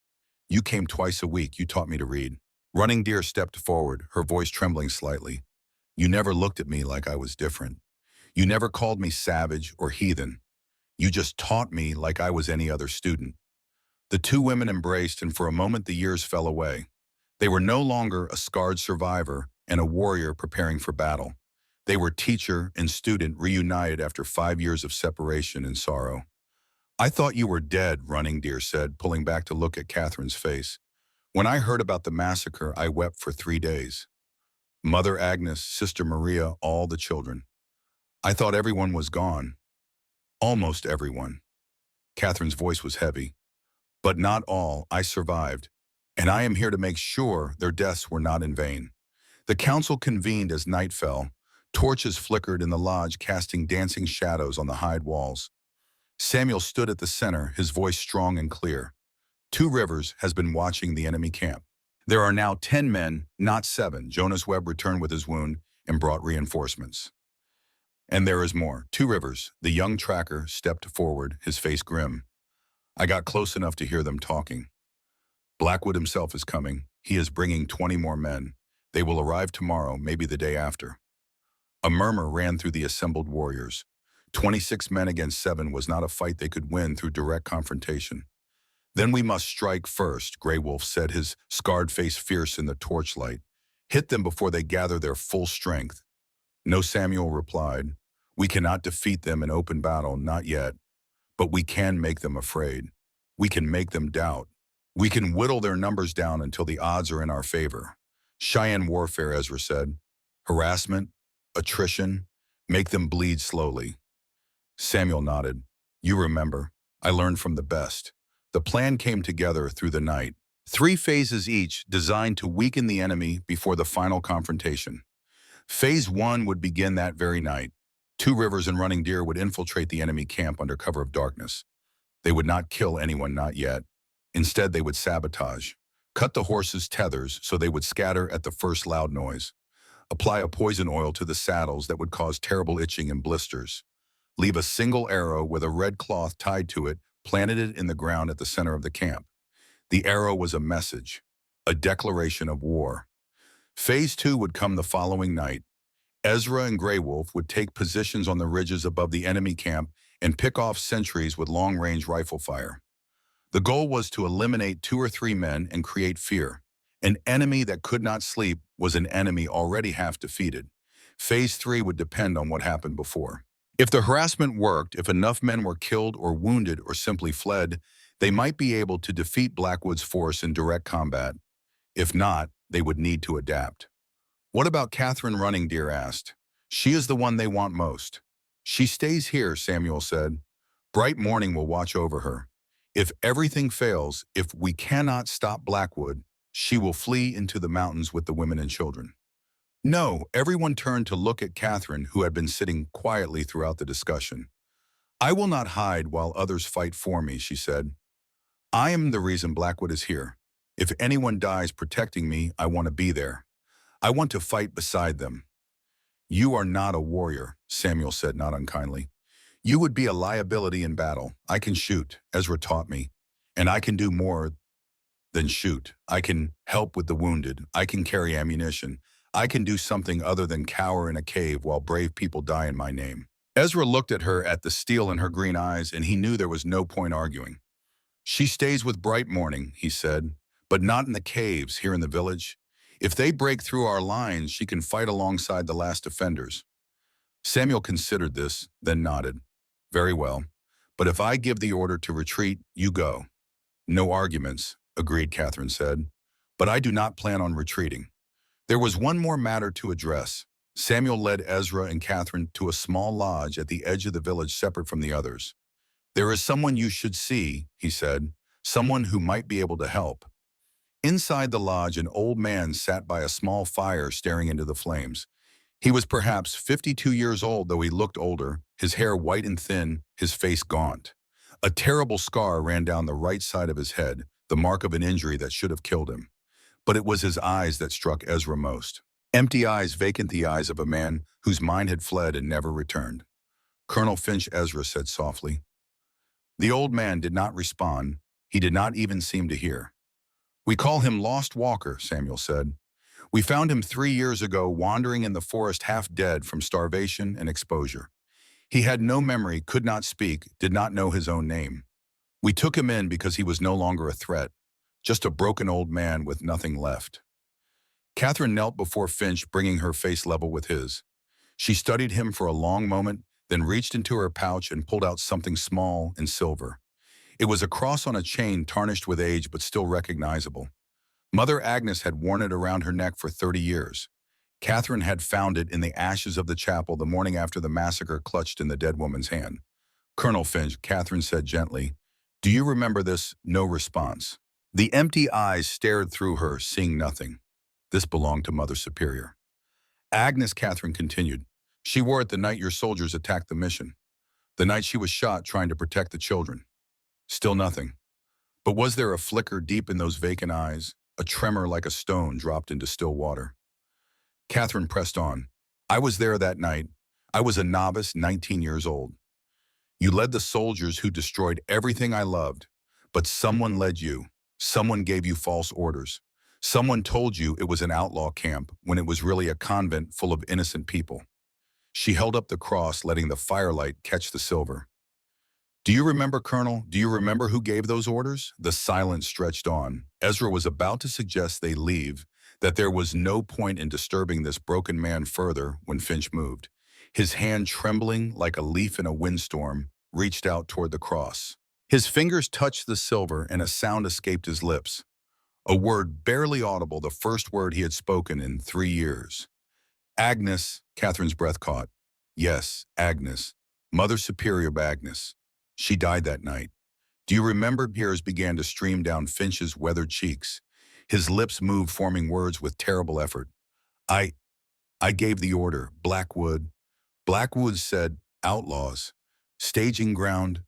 Speaker 1: You came twice a week. You taught me to read." Running Deer stepped forward, her voice trembling slightly. "You never looked at me like I was different. You never called me savage or heathen. You just taught me like I was any other student." The two women embraced, and for a moment the years fell away. They were no longer a scarred survivor and a warrior preparing for battle. They were teacher and student reunited after 5 years of separation and sorrow. "I thought you were dead," Running Deer said, pulling back to look at Catherine's face. "When I heard about the massacre, I wept for 3 days. Mother Agnes, Sister Maria, all the children. I thought everyone was gone. Almost everyone." Catherine's voice was heavy. "But not all. I survived, and I am here to make sure their deaths were not in vain." The council convened as night fell. Torches flickered in the lodge, casting dancing shadows on the hide walls. Samuel stood at the center, his voice strong and clear. Two Rivers has been watching the enemy camp. There are now 10 men, not 7. Jonas Webb returned with his wound and brought reinforcements. And there is more. Two Rivers, the young tracker, stepped forward, his face grim. "I got close enough to hear them talking. Blackwood himself is coming. He is bringing 20 more men. They will arrive tomorrow, maybe the day after." A murmur ran through the assembled warriors. 26 men against 7 was not a fight they could win through direct confrontation. "Then we must strike first," Grey Wolf said, his scarred face fierce in the torchlight. "Hit them before they gather their full strength." "No," Samuel replied. "We cannot defeat them in open battle, not yet. But we can make them afraid. We can make them doubt. We can whittle their numbers down until the odds are in our favor." Cheyenne warfare, Ezra said. "Harassment, attrition, make them bleed slowly." Samuel nodded. "You remember. I learned from the best." The plan came together through the night. 3 phases each, designed to weaken the enemy before the final confrontation. Phase 1 would begin that very night. Two Rivers and Running Deer would infiltrate the enemy camp under cover of darkness. They would not kill anyone, not yet. Instead, they would sabotage, Cut the horses' tethers so they would scatter at the first loud noise. Apply a poison oil to the saddles that would cause terrible itching and blisters. Leave a single arrow with a red cloth tied to it, planted it in the ground at the center of the camp. The arrow was a message, a declaration of war. Phase 2 would come the following night. Ezra and Grey Wolf would take positions on the ridges above the enemy camp and pick off sentries with long-range rifle fire. The goal was to eliminate 2 or 3 men and create fear. An enemy that could not sleep was an enemy already half defeated. Phase 3 would depend on what happened before. If the harassment worked, if enough men were killed or wounded or simply fled, they might be able to defeat Blackwood's force in direct combat. If not, they would need to adapt. What about Catherine, Running Deer asked. She is the one they want most. She stays here, Samuel said. Bright Morning will watch over her. If everything fails, if we cannot stop Blackwood, she will flee into the mountains with the women and children. No, everyone turned to look at Catherine, who had been sitting quietly throughout the discussion. I will not hide while others fight for me, she said. I am the reason Blackwood is here. If anyone dies protecting me, I want to be there. I want to fight beside them. You are not a warrior, Samuel said, not unkindly. You would be a liability in battle. I can shoot, Ezra taught me, and I can do more than shoot. I can help with the wounded. I can carry ammunition. I can do something other than cower in a cave while brave people die in my name. Ezra looked at her, at the steel in her green eyes, and he knew there was no point arguing. She stays with Bright Morning, he said, but not in the caves here in the village. If they break through our lines, she can fight alongside the last defenders. Samuel considered this, then nodded. Very well, but if I give the order to retreat, you go. No arguments, agreed Catherine said, but I do not plan on retreating. There was one more matter to address. Samuel led Ezra and Catherine to a small lodge at the edge of the village separate from the others. There is someone you should see, he said, someone who might be able to help. Inside the lodge, an old man sat by a small fire staring into the flames. He was perhaps 52 years old, though he looked older, his hair white and thin, his face gaunt. A terrible scar ran down the right side of his head, the mark of an injury that should have killed him. But it was his eyes that struck Ezra most. Empty eyes, vacant, the eyes of a man whose mind had fled and never returned. Colonel Finch, Ezra said softly. The old man did not respond. He did not even seem to hear. We call him Lost Walker, Samuel said. We found him 3 years ago wandering in the forest half dead from starvation and exposure. He had no memory, could not speak, did not know his own name. We took him in because he was no longer a threat, just a broken old man with nothing left. Catherine knelt before Finch, bringing her face level with his. She studied him for a long moment, then reached into her pouch and pulled out something small and silver. It was a cross on a chain tarnished with age but still recognizable. Mother Agnes had worn it around her neck for 30 years. Catherine had found it in the ashes of the chapel the morning after the massacre, clutched in the dead woman's hand. Colonel Finch, Catherine said gently, do you remember this? No response. The empty eyes stared through her, seeing nothing. This belonged to Mother Superior. Agnes, Catherine continued, she wore it the night your soldiers attacked the mission. The night she was shot trying to protect the children. Still nothing. But was there a flicker deep in those vacant eyes, a tremor like a stone dropped into still water? Catherine pressed on. I was there that night. I was a novice, 19 years old. You led the soldiers who destroyed everything I loved, but someone led you. Someone gave you false orders. Someone told you it was an outlaw camp when it was really a convent full of innocent people. She held up the cross, letting the firelight catch the silver. Do you remember, Colonel? Do you remember who gave those orders? The silence stretched on. Ezra was about to suggest they leave, that there was no point in disturbing this broken man further when Finch moved. His hand, trembling like a leaf in a windstorm, reached out toward the cross. His fingers touched the silver and a sound escaped his lips. A word barely audible, the first word he had spoken in 3 years. Agnes, Catherine's breath caught. Yes, Agnes. Mother Superior Agnes. She died that night. Do you remember? Tears began to stream down Finch's weathered cheeks. His lips moved, forming words with terrible effort. I gave the order. Blackwood. Blackwood said, outlaws. Staging ground.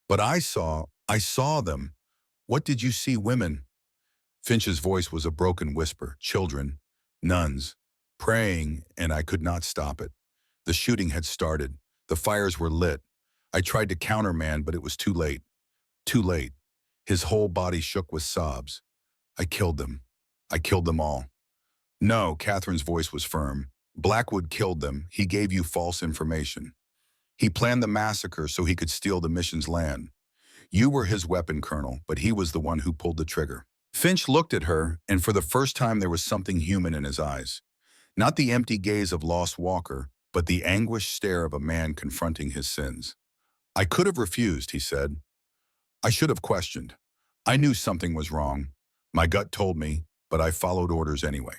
Speaker 1: But I saw them. What did you see? Women. Finch's voice was a broken whisper. Children, nuns, praying, and I could not stop it. The shooting had started. The fires were lit. I tried to countermand, but it was too late. Too late. His whole body shook with sobs. I killed them. I killed them all. No, Catherine's voice was firm. Blackwood killed them. He gave you false information. He planned the massacre so he could steal the mission's land. You were his weapon, Colonel, but he was the one who pulled the trigger. Finch looked at her, and for the first time there was something human in his eyes. Not the empty gaze of lost Walker, but the anguished stare of a man confronting his sins. I could have refused, he said. I should have questioned. I knew something was wrong. My gut told me, but I followed orders anyway.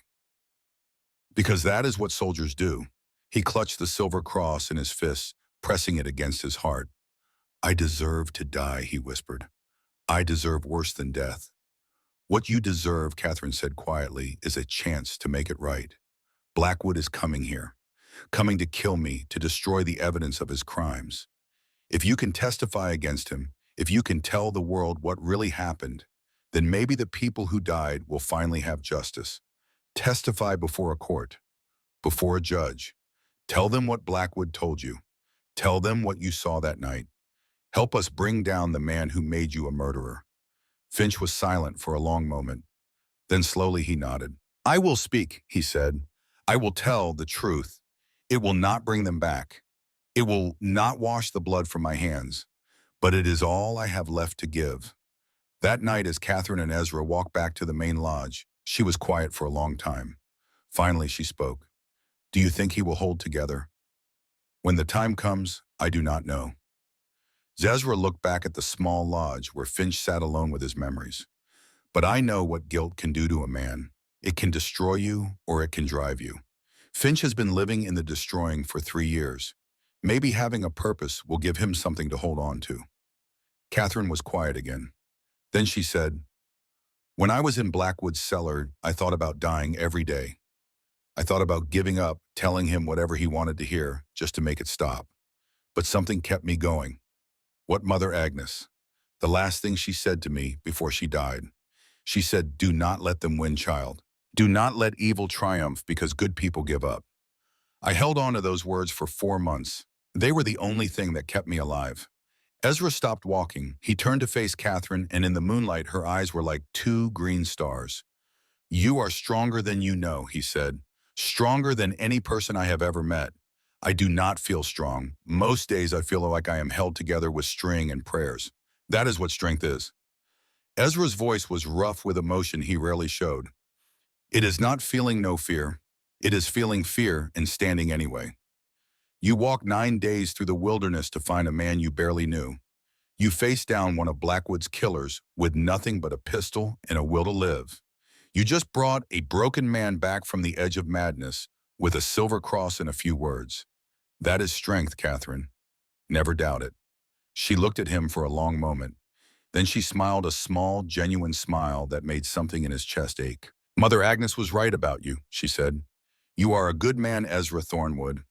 Speaker 1: Because that is what soldiers do. He clutched the silver cross in his fists, pressing it against his heart. I deserve to die, he whispered. I deserve worse than death. What you deserve, Catherine said quietly, is a chance to make it right. Blackwood is coming here, coming to kill me, to destroy the evidence of his crimes. If you can testify against him, if you can tell the world what really happened, then maybe the people who died will finally have justice. Testify before a court, before a judge. Tell them what Blackwood told you. Tell them what you saw that night. Help us bring down the man who made you a murderer. Finch was silent for a long moment. Then slowly he nodded. I will speak, he said. I will tell the truth. It will not bring them back. It will not wash the blood from my hands. But it is all I have left to give. That night, as Catherine and Ezra walked back to the main lodge, she was quiet for a long time. Finally, she spoke. Do you think he will hold together? When the time comes, I do not know. Ezra looked back at the small lodge where Finch sat alone with his memories. But I know what guilt can do to a man. It can destroy you or it can drive you. Finch has been living in the destroying for 3 years. Maybe having a purpose will give him something to hold on to. Catherine was quiet again. Then she said, when I was in Blackwood's cellar, I thought about dying every day. I thought about giving up, telling him whatever he wanted to hear, just to make it stop. But something kept me going. What Mother Agnes? The last thing she said to me before she died. She said, do not let them win, child. Do not let evil triumph because good people give up. I held on to those words for 4 months. They were the only thing that kept me alive. Ezra stopped walking. He turned to face Catherine, and in the moonlight, her eyes were like 2 green stars. You are stronger than you know, he said. Stronger than any person I have ever met. I do not feel strong. Most days I feel like I am held together with string and prayers. That is what strength is. Ezra's voice was rough with emotion he rarely showed. It is not feeling no fear. It is feeling fear and standing anyway. You walked 9 days through the wilderness to find a man you barely knew. You faced down one of Blackwood's killers with nothing but a pistol and a will to live. You just brought a broken man back from the edge of madness with a silver cross and a few words. That is strength, Catherine. Never doubt it. She looked at him for a long moment. Then she smiled a small, genuine smile that made something in his chest ache. Mother Agnes was right about you, she said. You are a good man, Ezra Thornwood.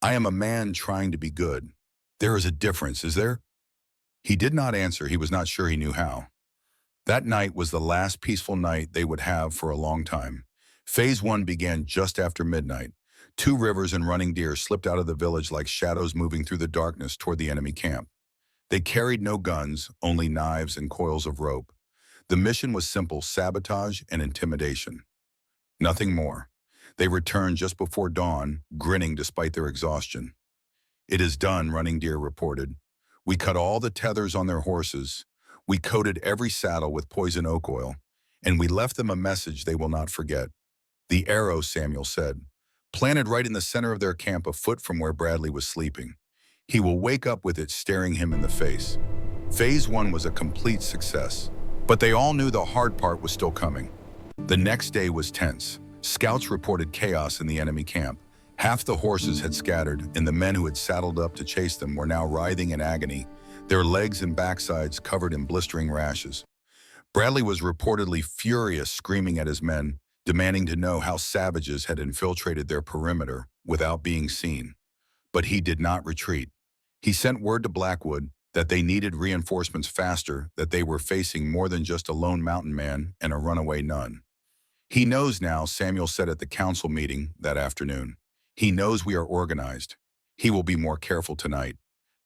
Speaker 1: I am a man trying to be good. There is a difference, is there? He did not answer. He was not sure he knew how. That night was the last peaceful night they would have for a long time. Phase 1 began just after midnight. 2 rivers and running deer slipped out of the village like shadows moving through the darkness toward the enemy camp. They carried no guns, only knives and coils of rope. The mission was simple: sabotage and intimidation. Nothing more. They returned just before dawn, grinning despite their exhaustion. It is done, Running Deer reported. We cut all the tethers on their horses. We coated every saddle with poison oak oil, and we left them a message they will not forget. The arrow, Samuel said, planted right in the center of their camp a foot from where Bradley was sleeping. He will wake up with it staring him in the face. Phase 1 was a complete success, but they all knew the hard part was still coming. The next day was tense. Scouts reported chaos in the enemy camp. Half the horses had scattered, and the men who had saddled up to chase them were now writhing in agony, their legs and backsides covered in blistering rashes. Bradley was reportedly furious, screaming at his men, demanding to know how savages had infiltrated their perimeter without being seen. But he did not retreat. He sent word to Blackwood, that they needed reinforcements faster, that they were facing more than just a lone mountain man and a runaway nun. He knows now, Samuel said at the council meeting that afternoon. He knows we are organized. He will be more careful tonight.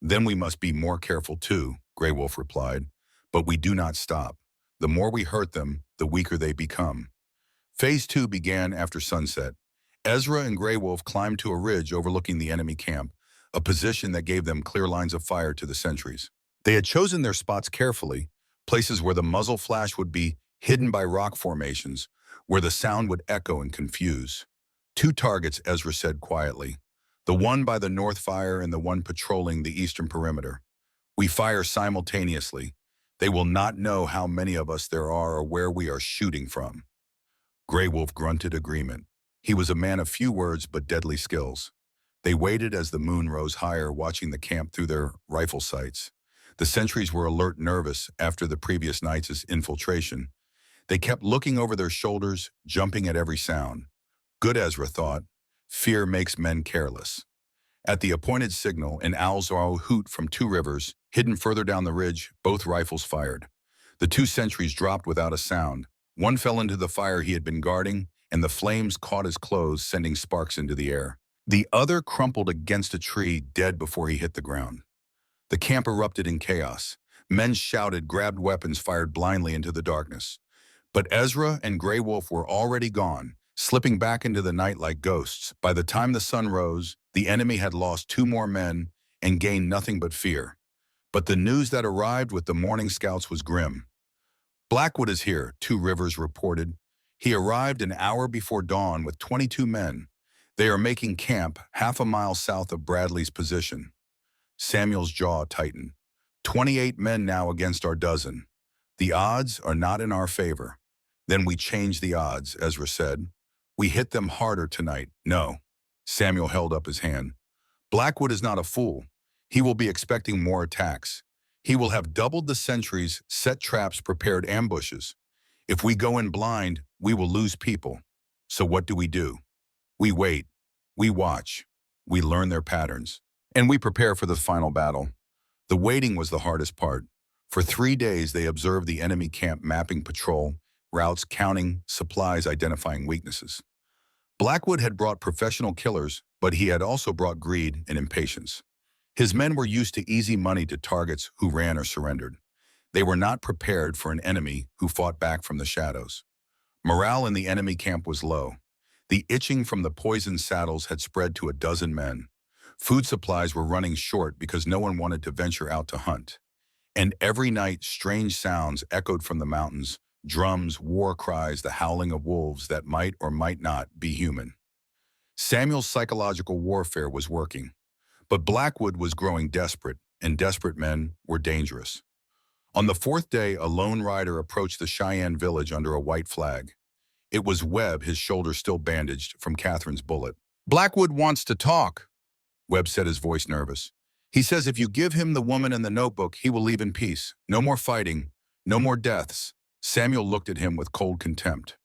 Speaker 1: Then we must be more careful too, Grey Wolf replied. But we do not stop. The more we hurt them, the weaker they become. Phase 2 began after sunset. Ezra and Grey Wolf climbed to a ridge overlooking the enemy camp, a position that gave them clear lines of fire to the sentries. They had chosen their spots carefully, places where the muzzle flash would be hidden by rock formations, where the sound would echo and confuse. 2 targets, Ezra said quietly. The one by the north fire and the one patrolling the eastern perimeter. We fire simultaneously. They will not know how many of us there are or where we are shooting from. Grey Wolf grunted agreement. He was a man of few words but deadly skills. They waited as the moon rose higher, watching the camp through their rifle sights. The sentries were alert, nervous after the previous night's infiltration. They kept looking over their shoulders, jumping at every sound. Good, Ezra thought. Fear makes men careless. At the appointed signal, an owl's hoot from 2 rivers, hidden further down the ridge, both rifles fired. The 2 sentries dropped without a sound. One fell into the fire he had been guarding, and the flames caught his clothes, sending sparks into the air. The other crumpled against a tree, dead before he hit the ground. The camp erupted in chaos. Men shouted, grabbed weapons, fired blindly into the darkness. But Ezra and Grey Wolf were already gone, slipping back into the night like ghosts. By the time the sun rose, the enemy had lost 2 more men and gained nothing but fear. But the news that arrived with the morning scouts was grim. Blackwood is here, 2 Rivers reported. He arrived an hour before dawn with 22 men. They are making camp half a mile south of Bradley's position. Samuel's jaw tightened. 28 men now against our dozen. The odds are not in our favor. Then we change the odds, Ezra said. We hit them harder tonight. No. Samuel held up his hand. Blackwood is not a fool. He will be expecting more attacks. He will have doubled the sentries, set traps, prepared ambushes. If we go in blind, we will lose people. So what do? We wait. We watch. We learn their patterns. And we prepare for the final battle. The waiting was the hardest part. For 3 days, they observed the enemy camp, mapping patrol routes, counting supplies, identifying weaknesses. Blackwood had brought professional killers, but he had also brought greed and impatience. His men were used to easy money to targets who ran or surrendered. They were not prepared for an enemy who fought back from the shadows. Morale in the enemy camp was low. The itching from the poisoned saddles had spread to a dozen men. Food supplies were running short because no one wanted to venture out to hunt. And every night, strange sounds echoed from the mountains, drums, war cries, the howling of wolves that might or might not be human. Samuel's psychological warfare was working. But Blackwood was growing desperate, and desperate men were dangerous. On the 4th day, a lone rider approached the Cheyenne village under a white flag. It was Webb, his shoulder still bandaged from Catherine's bullet. Blackwood wants to talk, Webb said, his voice nervous. He says if you give him the woman and the notebook, he will leave in peace. No more fighting, no more deaths. Samuel looked at him with cold contempt.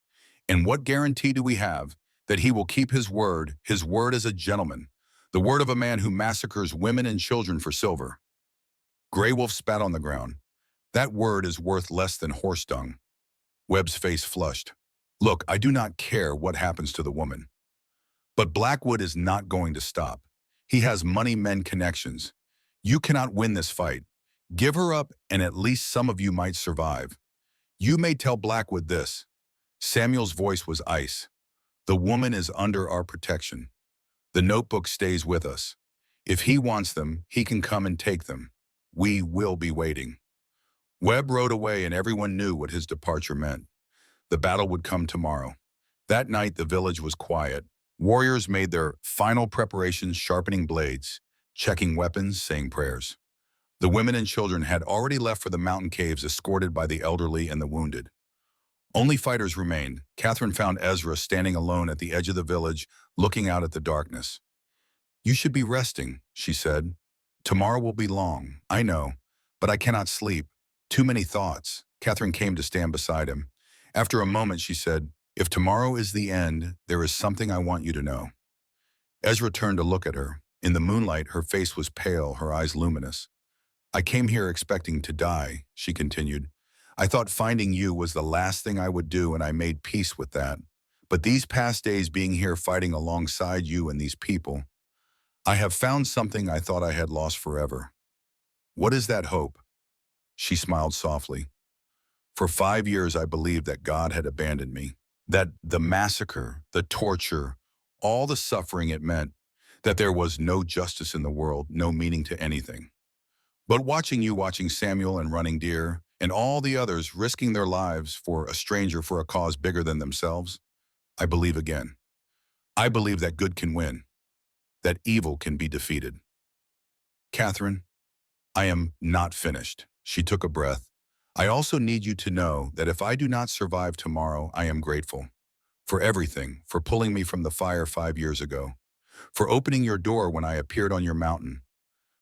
Speaker 1: And what guarantee do we have that he will keep his word as a gentleman, the word of a man who massacres women and children for silver? Grey Wolf spat on the ground. That word is worth less than horse dung. Webb's face flushed. Look, I do not care what happens to the woman. But Blackwood is not going to stop. He has money, men, connections. You cannot win this fight. Give her up and at least some of you might survive. You may tell Blackwood this. Samuel's voice was ice. The woman is under our protection. The notebook stays with us. If he wants them, he can come and take them. We will be waiting. Webb rode away, and everyone knew what his departure meant. The battle would come tomorrow. That night, the village was quiet. Warriors made their final preparations, sharpening blades, checking weapons, saying prayers. The women and children had already left for the mountain caves, escorted by the elderly and the wounded. Only fighters remained. Catherine found Ezra standing alone at the edge of the village, looking out at the darkness. You should be resting, she said. Tomorrow will be long, I know, but I cannot sleep. Too many thoughts. Catherine came to stand beside him. After a moment, she said, if tomorrow is the end, there is something I want you to know. Ezra turned to look at her. In the moonlight, her face was pale, her eyes luminous. I came here expecting to die, she continued. I thought finding you was the last thing I would do, and I made peace with that. But these past days being here fighting alongside you and these people, I have found something I thought I had lost forever. What is that hope? She smiled softly. For 5 years I believed that God had abandoned me, that the massacre, the torture, all the suffering it meant, that there was no justice in the world, no meaning to anything. But watching Samuel and Running Deer, and all the others risking their lives for a stranger for a cause bigger than themselves, I believe again. I believe that good can win, that evil can be defeated. Catherine, I am not finished. She took a breath. I also need you to know that if I do not survive tomorrow, I am grateful. For everything, for pulling me from the fire 5 years ago, for opening your door when I appeared on your mountain,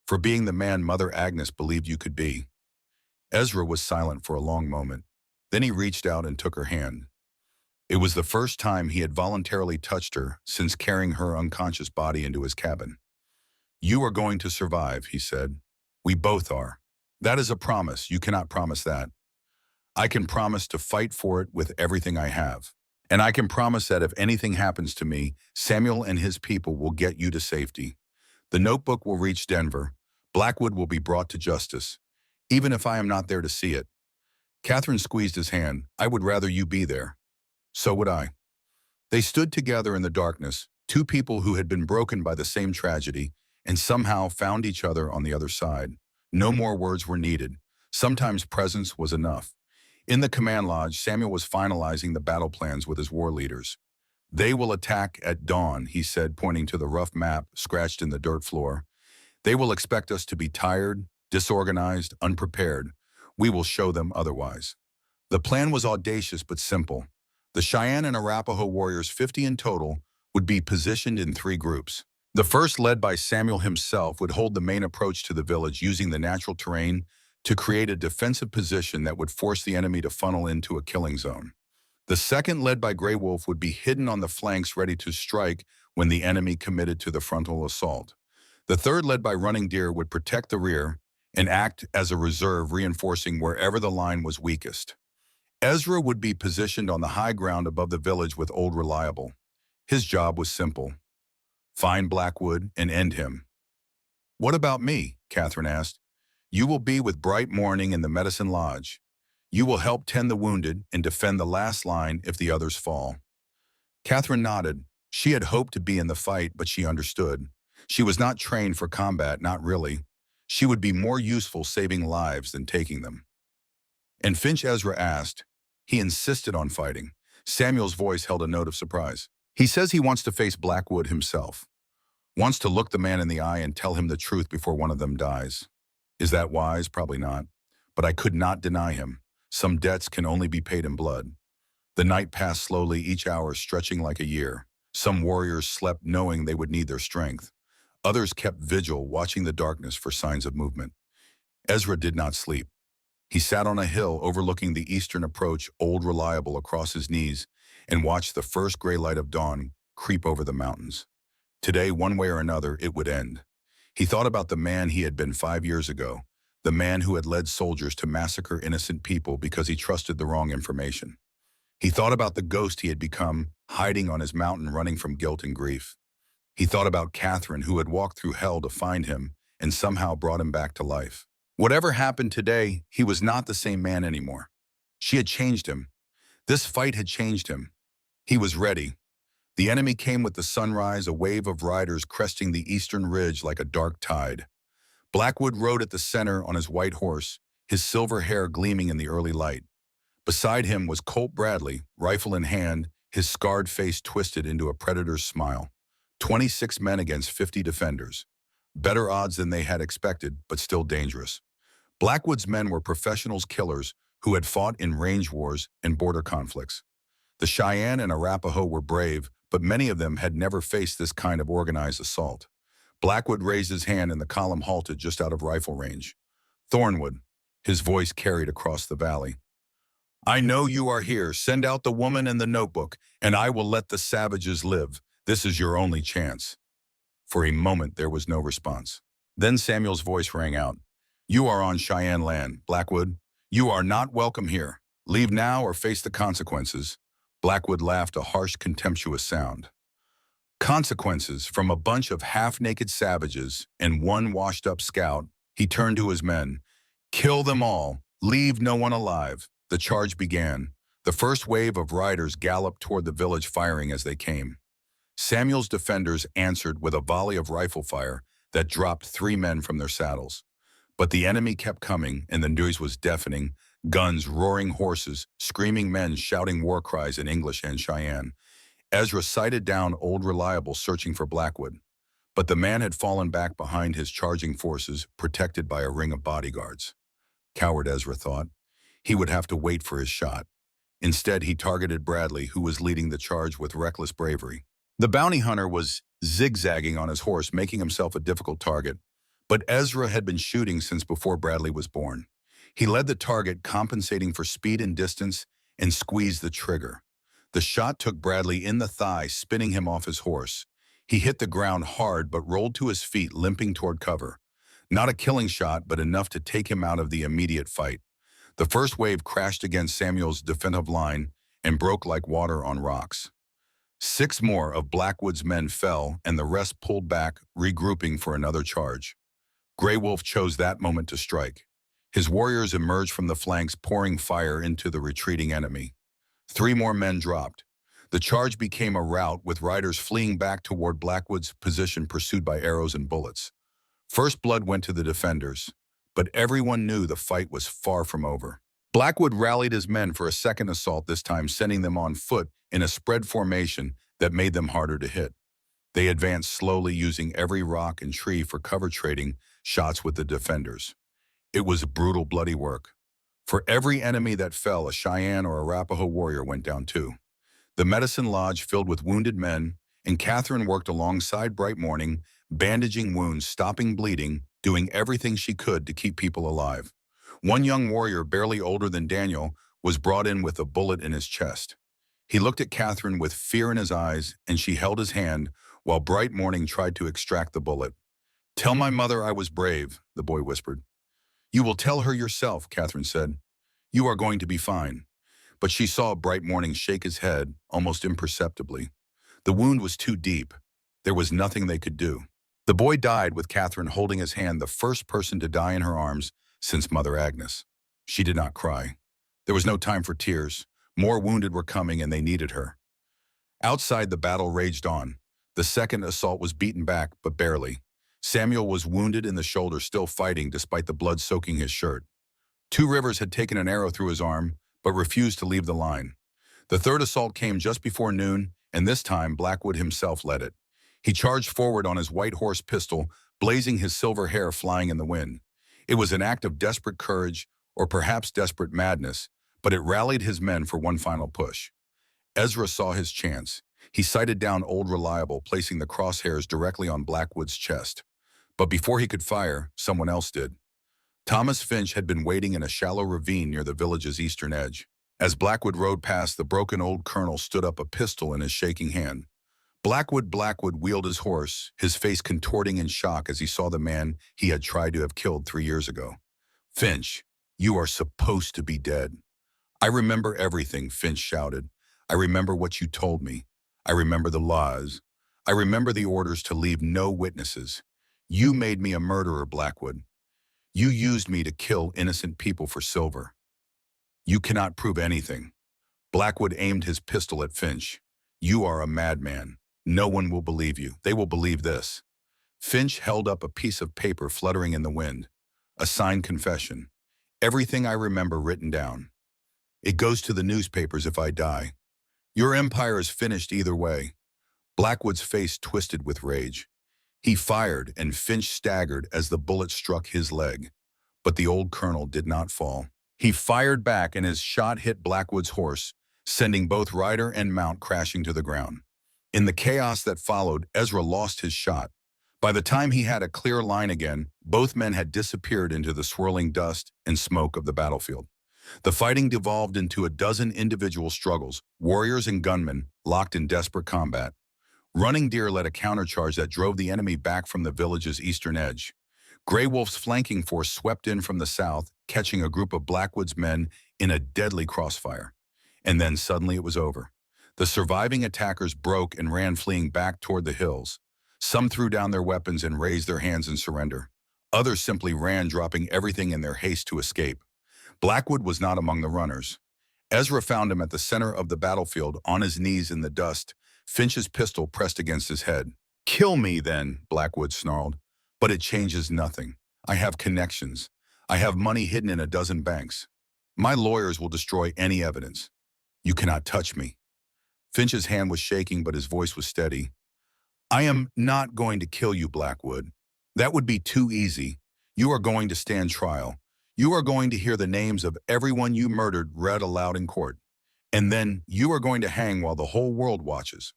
Speaker 1: for being the man Mother Agnes believed you could be. Ezra was silent for a long moment. Then he reached out and took her hand. It was the first time he had voluntarily touched her since carrying her unconscious body into his cabin. You are going to survive, he said. We both are. That is a promise. You cannot promise that. I can promise to fight for it with everything I have. And I can promise that if anything happens to me, Samuel and his people will get you to safety. The notebook will reach Denver. Blackwood will be brought to justice, even if I am not there to see it. Catherine squeezed his hand. I would rather you be there. So would I. They stood together in the darkness, two people who had been broken by the same tragedy, and somehow found each other on the other side. No more words were needed. Sometimes presence was enough. In the command lodge, Samuel was finalizing the battle plans with his war leaders. They will attack at dawn, he said, pointing to the rough map scratched in the dirt floor. They will expect us to be tired, disorganized, unprepared. We will show them otherwise. The plan was audacious but simple. The Cheyenne and Arapaho warriors, 50 in total, would be positioned in 3 groups. The first, led by Samuel himself, would hold the main approach to the village using the natural terrain to create a defensive position that would force the enemy to funnel into a killing zone. The second, led by Grey Wolf, would be hidden on the flanks ready to strike when the enemy committed to the frontal assault. The third, led by Running Deer, would protect the rear and act as a reserve, reinforcing wherever the line was weakest. Ezra would be positioned on the high ground above the village with Old Reliable. His job was simple: find Blackwood and end him. What about me? Catherine asked. You will be with Bright Morning in the Medicine Lodge. You will help tend the wounded and defend the last line if the others fall. Catherine nodded. She had hoped to be in the fight, but she understood. She was not trained for combat, not really. She would be more useful saving lives than taking them. And Finch, Ezra asked. He insisted on fighting. Samuel's voice held a note of surprise. He says he wants to face Blackwood himself. Wants to look the man in the eye and tell him the truth before one of them dies. Is that wise? Probably not. But I could not deny him. Some debts can only be paid in blood. The night passed slowly, each hour stretching like a year. Some warriors slept knowing they would need their strength. Others kept vigil, watching the darkness for signs of movement. Ezra did not sleep. He sat on a hill overlooking the eastern approach, Old Reliable across his knees, and watched the first gray light of dawn creep over the mountains. Today, one way or another, it would end. He thought about the man he had been 5 years ago, the man who had led soldiers to massacre innocent people because he trusted the wrong information. He thought about the ghost he had become, hiding on his mountain, running from guilt and grief. He thought about Catherine, who had walked through hell to find him and somehow brought him back to life. Whatever happened today, he was not the same man anymore. She had changed him. This fight had changed him. He was ready. The enemy came with the sunrise, a wave of riders cresting the eastern ridge like a dark tide. Blackwood rode at the center on his white horse, his silver hair gleaming in the early light. Beside him was Colt Bradley, rifle in hand, his scarred face twisted into a predator's smile. 26 men against 50 defenders. Better odds than they had expected, but still dangerous. Blackwood's men were professionals killers who had fought in range wars and border conflicts. The Cheyenne and Arapaho were brave, but many of them had never faced this kind of organized assault. Blackwood raised his hand and the column halted just out of rifle range. Thornwood, his voice carried across the valley. I know you are here. Send out the woman and the notebook, and I will let the savages live. This is your only chance. For a moment, there was no response. Then Samuel's voice rang out. You are on Cheyenne land, Blackwood. You are not welcome here. Leave now or face the consequences. Blackwood laughed a harsh, contemptuous sound. Consequences from a bunch of half-naked savages and one washed-up scout. He turned to his men. Kill them all. Leave no one alive. The charge began. The first wave of riders galloped toward the village, firing as they came. Samuel's defenders answered with a volley of rifle fire that dropped 3 men from their saddles. But the enemy kept coming, and the noise was deafening. Guns, roaring horses, screaming men shouting war cries in English and Cheyenne. Ezra sighted down Old Reliable searching for Blackwood. But the man had fallen back behind his charging forces, protected by a ring of bodyguards. Coward, Ezra thought. He would have to wait for his shot. Instead, he targeted Bradley, who was leading the charge with reckless bravery. The bounty hunter was zigzagging on his horse, making himself a difficult target. But Ezra had been shooting since before Bradley was born. He led the target, compensating for speed and distance, and squeezed the trigger. The shot took Bradley in the thigh, spinning him off his horse. He hit the ground hard but rolled to his feet, limping toward cover. Not a killing shot, but enough to take him out of the immediate fight. The first wave crashed against Samuel's defensive line and broke like water on rocks. 6 more of Blackwood's men fell, and the rest pulled back, regrouping for another charge. Grey Wolf chose that moment to strike. His warriors emerged from the flanks, pouring fire into the retreating enemy. 3 more men dropped. The charge became a rout, with riders fleeing back toward Blackwood's position, pursued by arrows and bullets. First blood went to the defenders, but everyone knew the fight was far from over. Blackwood rallied his men for a second assault, this time sending them on foot in a spread formation that made them harder to hit. They advanced slowly, using every rock and tree for cover, trading shots with the defenders. It was brutal, bloody work. For every enemy that fell, a Cheyenne or Arapaho warrior went down too. The medicine lodge filled with wounded men, and Catherine worked alongside Bright Morning, bandaging wounds, stopping bleeding, doing everything she could to keep people alive. One young warrior, barely older than Daniel, was brought in with a bullet in his chest. He looked at Catherine with fear in his eyes, and she held his hand while Bright Morning tried to extract the bullet. "Tell my mother I was brave," the boy whispered. "You will tell her yourself," Catherine said. "You are going to be fine." But she saw Bright Morning shake his head, almost imperceptibly. The wound was too deep. There was nothing they could do. The boy died with Catherine holding his hand, the first person to die in her arms since Mother Agnes. She did not cry. There was no time for tears. More wounded were coming, and they needed her. Outside, the battle raged on. The second assault was beaten back, but barely. Samuel was wounded in the shoulder, still fighting despite the blood soaking his shirt. 2 Rivers had taken an arrow through his arm, but refused to leave the line. The third assault came just before noon, and this time Blackwood himself led it. He charged forward on his white horse, pistol blazing, his silver hair flying in the wind. It was an act of desperate courage, or perhaps desperate madness, but it rallied his men for one final push. Ezra saw his chance. He sighted down Old Reliable, placing the crosshairs directly on Blackwood's chest. But before he could fire, someone else did. Thomas Finch had been waiting in a shallow ravine near the village's eastern edge. As Blackwood rode past, the broken old colonel stood up, a pistol in his shaking hand. Blackwood wheeled his horse, his face contorting in shock as he saw the man he had tried to have killed 3 years ago. "Finch, you are supposed to be dead." "I remember everything," Finch shouted. "I remember what you told me. I remember the laws. I remember the orders to leave no witnesses. You made me a murderer, Blackwood. You used me to kill innocent people for silver. You cannot prove anything." Blackwood aimed his pistol at Finch. "You are a madman. No one will believe you. They will believe this." Finch held up a piece of paper fluttering in the wind. A signed confession. "Everything I remember written down. It goes to the newspapers if I die. Your empire is finished either way." Blackwood's face twisted with rage. He fired, and Finch staggered as the bullet struck his leg. But the old colonel did not fall. He fired back, and his shot hit Blackwood's horse, sending both rider and mount crashing to the ground. In the chaos that followed, Ezra lost his shot. By the time he had a clear line again, both men had disappeared into the swirling dust and smoke of the battlefield. The fighting devolved into a dozen individual struggles, warriors and gunmen locked in desperate combat. Running Deer led a countercharge that drove the enemy back from the village's eastern edge. Grey Wolf's flanking force swept in from the south, catching a group of Blackwood's men in a deadly crossfire. And then suddenly it was over. The surviving attackers broke and ran fleeing back toward the hills. Some threw down their weapons and raised their hands in surrender. Others simply ran, dropping everything in their haste to escape. Blackwood was not among the runners. Ezra found him at the center of the battlefield, on his knees in the dust, Finch's pistol pressed against his head. "Kill me, then," Blackwood snarled. "But it changes nothing. I have connections. I have money hidden in a dozen banks. My lawyers will destroy any evidence. You cannot touch me." Finch's hand was shaking, but his voice was steady. "I am not going to kill you, Blackwood. That would be too easy. You are going to stand trial. You are going to hear the names of everyone you murdered read aloud in court. And then you are going to hang while the whole world watches."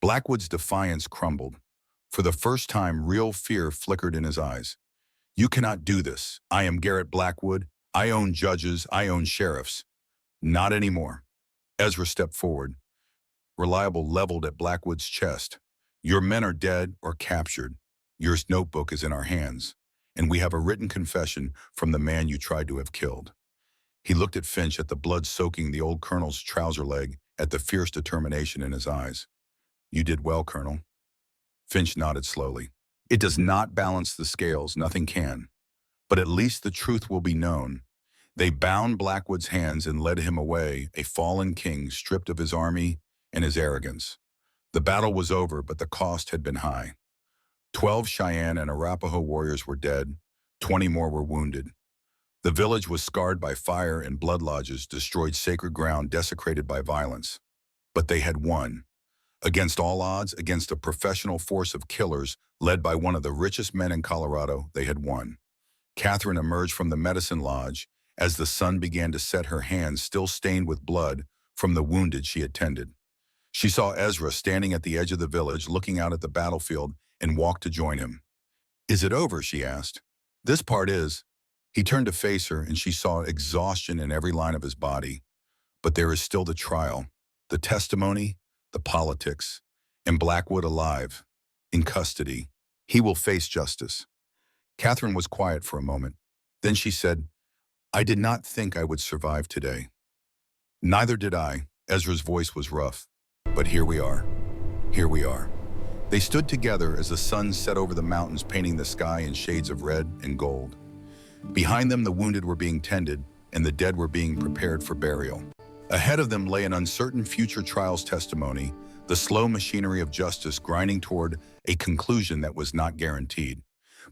Speaker 1: Blackwood's defiance crumbled. For the first time, real fear flickered in his eyes. "You cannot do this. I am Garrett Blackwood. I own judges. I own sheriffs." "Not anymore." Ezra stepped forward. Reliable leveled at Blackwood's chest. "Your men are dead or captured. Your notebook is in our hands, and we have a written confession from the man you tried to have killed." He looked at Finch, at the blood soaking the old colonel's trouser leg, at the fierce determination in his eyes. "You did well, Colonel." Finch nodded slowly. "It does not balance the scales, nothing can. But at least the truth will be known." They bound Blackwood's hands and led him away, a fallen king stripped of his army and his arrogance. The battle was over, but the cost had been high. 12 Cheyenne and Arapaho warriors were dead. 20 more were wounded. The village was scarred by fire and blood lodges, destroyed sacred ground, desecrated by violence. But they had won. Against all odds, against a professional force of killers led by one of the richest men in Colorado, they had won. Catherine emerged from the medicine lodge as the sun began to set, her hands still stained with blood from the wounded she had tended. She saw Ezra standing at the edge of the village, looking out at the battlefield, and walked to join him. "Is it over?" she asked. "This part is." He turned to face her, and she saw exhaustion in every line of his body. "But there is still the trial, the testimony, the politics, and Blackwood alive, in custody. He will face justice." Catherine was quiet for a moment. Then she said, "I did not think I would survive today." "Neither did I." Ezra's voice was rough. "But here we are. Here we are." They stood together as the sun set over the mountains, painting the sky in shades of red and gold. Behind them, the wounded were being tended, and the dead were being prepared for burial. Ahead of them lay an uncertain future trial's testimony, the slow machinery of justice grinding toward a conclusion that was not guaranteed.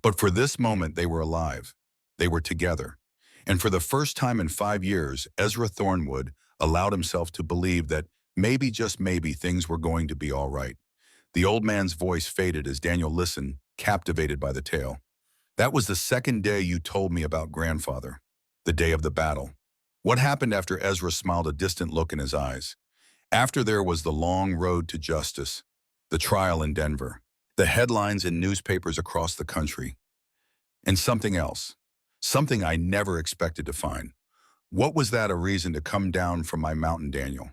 Speaker 1: But for this moment, they were alive. They were together. And for the first time in 5 years, Ezra Thornwood allowed himself to believe that maybe, just maybe, things were going to be all right. The old man's voice faded as Daniel listened, captivated by the tale. "That was the second day you told me about grandfather, the day of the battle. What happened after?" Ezra smiled, a distant look in his eyes. "After there was the long road to justice, the trial in Denver, the headlines in newspapers across the country, and something else, something I never expected to find. What was that? A reason to come down from my mountain, Daniel.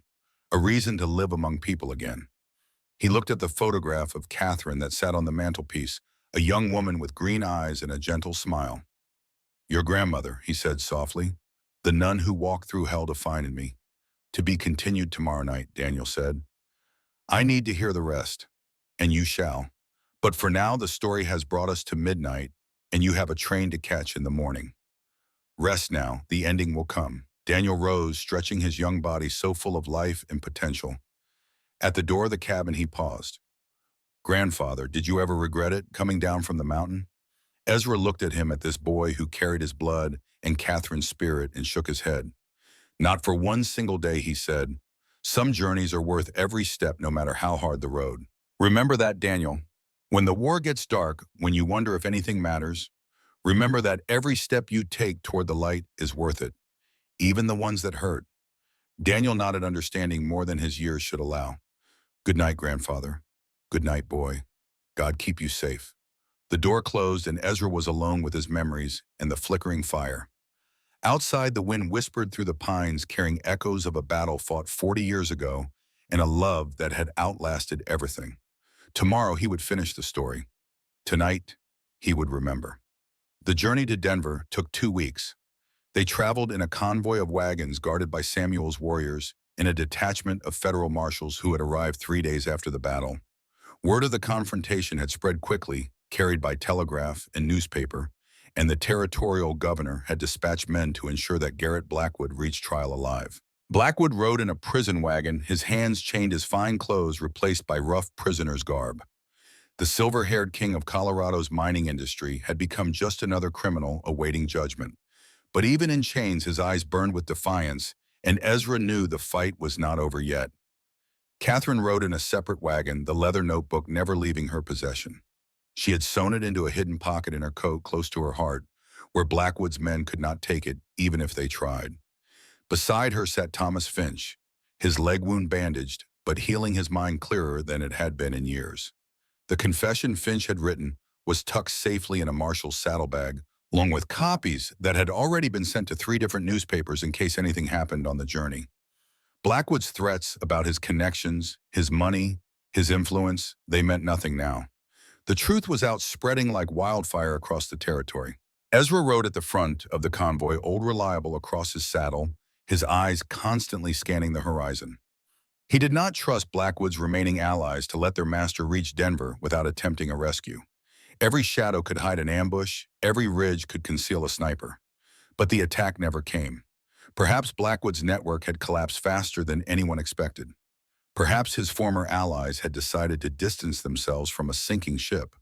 Speaker 1: A reason to live among people again." He looked at the photograph of Catherine that sat on the mantelpiece, a young woman with green eyes and a gentle smile. "Your grandmother," he said softly, "the nun who walked through hell to find me. To be continued tomorrow night," Daniel said. "I need to hear the rest, and you shall. But for now, the story has brought us to midnight, and you have a train to catch in the morning. Rest now, the ending will come." Daniel rose, stretching his young body so full of life and potential. At the door of the cabin, he paused. "Grandfather, did you ever regret it, coming down from the mountain?" Ezra looked at him, at this boy who carried his blood and Catherine's spirit, and shook his head. "Not for one single day," he said. "Some journeys are worth every step, no matter how hard the road. Remember that, Daniel. When the war gets dark, when you wonder if anything matters, remember that every step you take toward the light is worth it, even the ones that hurt." Daniel nodded, understanding more than his years should allow. "Good night, grandfather. Good night, boy. God keep you safe." The door closed, and Ezra was alone with his memories and the flickering fire. Outside, the wind whispered through the pines, carrying echoes of a battle fought 40 years ago and a love that had outlasted everything. Tomorrow he would finish the story. Tonight, he would remember. The journey to Denver took 2 weeks. They traveled in a convoy of wagons guarded by Samuel's warriors and a detachment of federal marshals who had arrived 3 days after the battle. Word of the confrontation had spread quickly, carried by telegraph and newspaper, and the territorial governor had dispatched men to ensure that Garrett Blackwood reached trial alive. Blackwood rode in a prison wagon, his hands chained as fine clothes replaced by rough prisoner's garb. The silver-haired king of Colorado's mining industry had become just another criminal awaiting judgment. But even in chains, his eyes burned with defiance, and Ezra knew the fight was not over yet. Catherine rode in a separate wagon, the leather notebook never leaving her possession. She had sewn it into a hidden pocket in her coat close to her heart, where Blackwood's men could not take it, even if they tried. Beside her sat Thomas Finch, his leg wound bandaged, but healing his mind clearer than it had been in years. The confession Finch had written was tucked safely in a marshal's saddlebag, along with copies that had already been sent to 3 different newspapers in case anything happened on the journey. Blackwood's threats about his connections, his money, his influence, they meant nothing now. The truth was out spreading like wildfire across the territory. Ezra rode at the front of the convoy, old reliable across his saddle, his eyes constantly scanning the horizon. He did not trust Blackwood's remaining allies to let their master reach Denver without attempting a rescue. Every shadow could hide an ambush, every ridge could conceal a sniper. But the attack never came. Perhaps Blackwood's network had collapsed faster than anyone expected. Perhaps his former allies had decided to distance themselves from a sinking ship.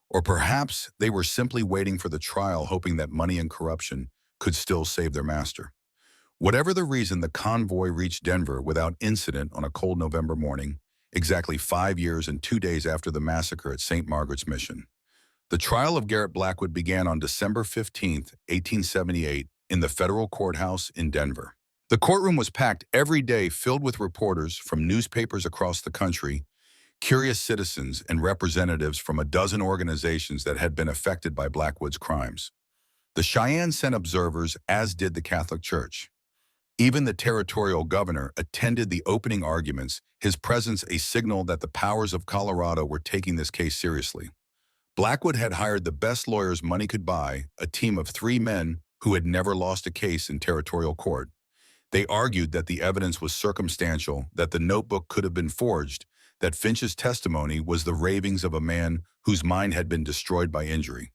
Speaker 1: Or perhaps they were simply waiting for the trial, hoping that money and corruption could still save their master. Whatever the reason, the convoy reached Denver without incident on a cold November morning, exactly 5 years and 2 days after the massacre at St. Margaret's Mission. The trial of Garrett Blackwood began on December 15, 1878, in the federal courthouse in Denver. The courtroom was packed every day, filled with reporters from newspapers across the country, curious citizens, and representatives from a dozen organizations that had been affected by Blackwood's crimes. The Cheyenne sent observers, as did the Catholic Church. Even the territorial governor attended the opening arguments, his presence a signal that the powers of Colorado were taking this case seriously. Blackwood had hired the best lawyers money could buy, a team of 3 men who had never lost a case in territorial court. They argued that the evidence was circumstantial, that the notebook could have been forged, that Finch's testimony was the ravings of a man whose mind had been destroyed by injury.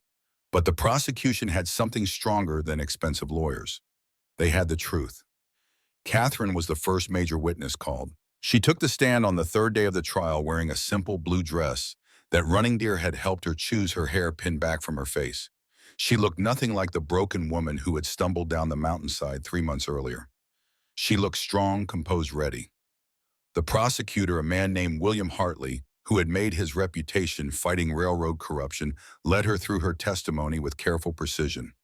Speaker 1: But the prosecution had something stronger than expensive lawyers. They had the truth. Catherine was the first major witness called. She took the stand on the 3rd day of the trial wearing a simple blue dress that Running Deer had helped her choose, her hair pinned back from her face. She looked nothing like the broken woman who had stumbled down the mountainside 3 months earlier. She looked strong, composed, ready. The prosecutor, a man named William Hartley, who had made his reputation fighting railroad corruption, led her through her testimony with careful precision.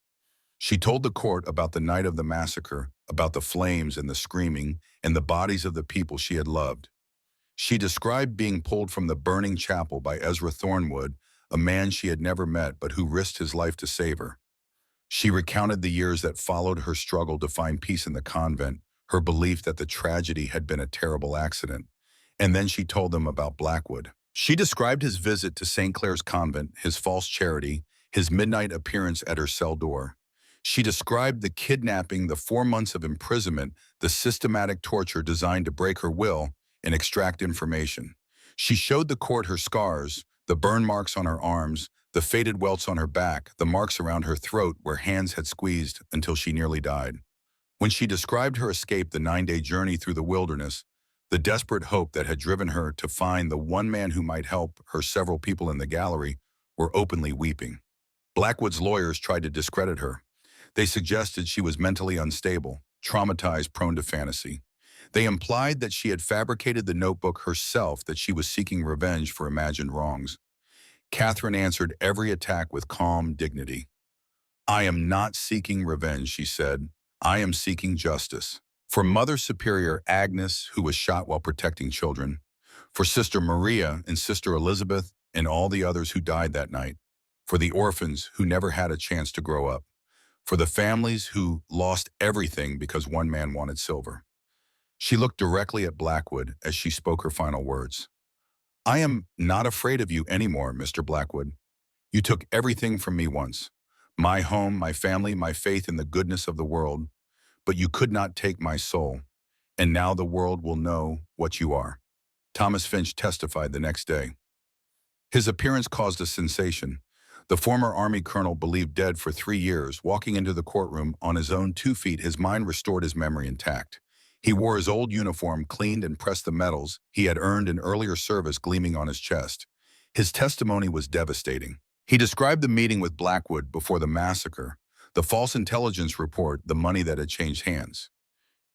Speaker 1: She told the court about the night of the massacre, about the flames and the screaming, and the bodies of the people she had loved. She described being pulled from the burning chapel by Ezra Thornwood, a man she had never met but who risked his life to save her. She recounted the years that followed her struggle to find peace in the convent, her belief that the tragedy had been a terrible accident. And then she told them about Blackwood. She described his visit to St. Clair's convent, his false charity, his midnight appearance at her cell door. She described the kidnapping, the 4 months of imprisonment, the systematic torture designed to break her will and extract information. She showed the court her scars, the burn marks on her arms, the faded welts on her back, the marks around her throat where hands had squeezed until she nearly died. When she described her escape, the 9-day journey through the wilderness, the desperate hope that had driven her to find the one man who might help her, several people in the gallery were openly weeping. Blackwood's lawyers tried to discredit her. They suggested she was mentally unstable, traumatized, prone to fantasy. They implied that she had fabricated the notebook herself, that she was seeking revenge for imagined wrongs. Catherine answered every attack with calm dignity. "I am not seeking revenge," she said. "I am seeking justice. For Mother Superior Agnes, who was shot while protecting children. For Sister Maria and Sister Elizabeth and all the others who died that night. For the orphans who never had a chance to grow up. For the families who lost everything because one man wanted silver." She looked directly at Blackwood as she spoke her final words. "I am not afraid of you anymore, Mr. Blackwood. You took everything from me once, My home, my family, my faith in the goodness of the world. But you could not take my soul, and now the world will know what you are. Thomas Finch testified the next day. His appearance caused a sensation. The former Army colonel, believed dead for 3 years, walking into the courtroom on his own 2 feet, his mind restored, his memory intact. He wore his old uniform, cleaned and pressed the medals he had earned in earlier service gleaming on his chest. His testimony was devastating. He described the meeting with Blackwood before the massacre, the false intelligence report, the money that had changed hands.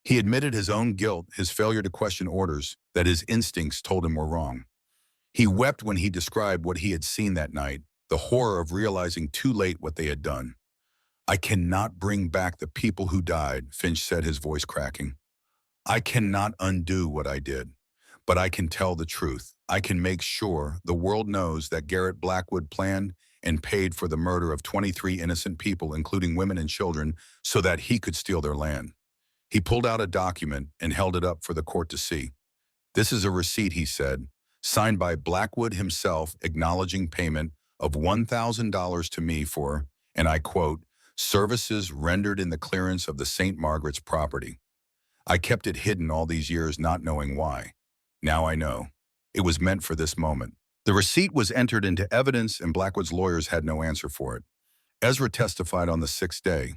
Speaker 1: He admitted his own guilt, his failure to question orders that his instincts told him were wrong. He wept when he described what he had seen that night, the horror of realizing too late what they had done. I cannot bring back the people who died, Finch said, his voice cracking. I cannot undo what I did, but I can tell the truth. I can make sure the world knows that Garrett Blackwood planned and paid for the murder of 23 innocent people, including women and children, so that he could steal their land. He pulled out a document and held it up for the court to see. This is a receipt, he said, signed by Blackwood himself, acknowledging payment of $1,000 to me for, and I quote, services rendered in the clearance of the St. Margaret's property. I kept it hidden all these years, not knowing why. Now I know. It was meant for this moment. The receipt was entered into evidence, and Blackwood's lawyers had no answer for it. Ezra testified on the 6th day.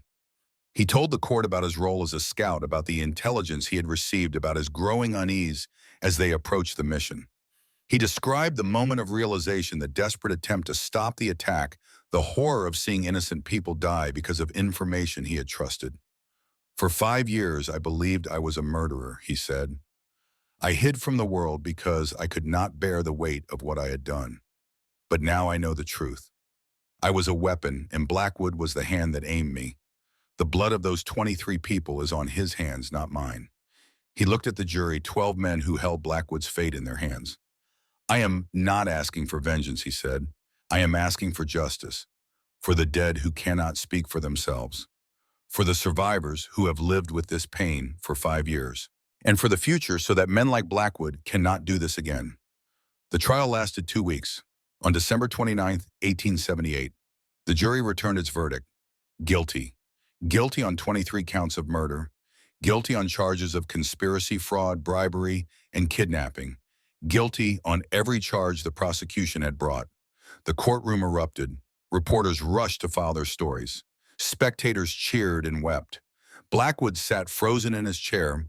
Speaker 1: He told the court about his role as a scout, about the intelligence he had received, about his growing unease as they approached the mission. He described the moment of realization, the desperate attempt to stop the attack, the horror of seeing innocent people die because of information he had trusted. For 5 years, I believed I was a murderer, he said. I hid from the world because I could not bear the weight of what I had done. But now I know the truth. I was a weapon, and Blackwood was the hand that aimed me. The blood of those 23 people is on his hands, not mine. He looked at the jury, 12 men who held Blackwood's fate in their hands. I am not asking for vengeance, he said. I am asking for justice, for the dead who cannot speak for themselves, for the survivors who have lived with this pain for 5 years, and for the future so that men like Blackwood cannot do this again. The trial lasted 2 weeks. On December 29, 1878, the jury returned its verdict: guilty. Guilty on 23 counts of murder, guilty on charges of conspiracy, fraud, bribery, and kidnapping, guilty on every charge the prosecution had brought. The courtroom erupted. Reporters rushed to file their stories. Spectators cheered and wept. Blackwood sat frozen in his chair,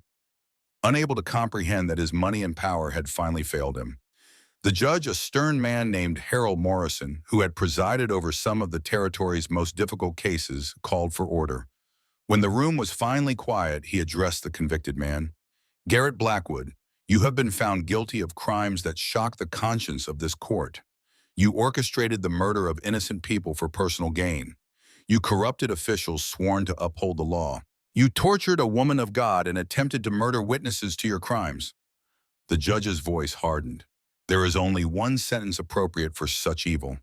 Speaker 1: unable to comprehend that his money and power had finally failed him. The judge, a stern man named Harold Morrison, who had presided over some of the territory's most difficult cases, called for order. When the room was finally quiet, he addressed the convicted man. Garrett Blackwood, you have been found guilty of crimes that shock the conscience of this court. You orchestrated the murder of innocent people for personal gain. You corrupted officials sworn to uphold the law. You tortured a woman of God and attempted to murder witnesses to your crimes. The judge's voice hardened. There is only one sentence appropriate for such evil.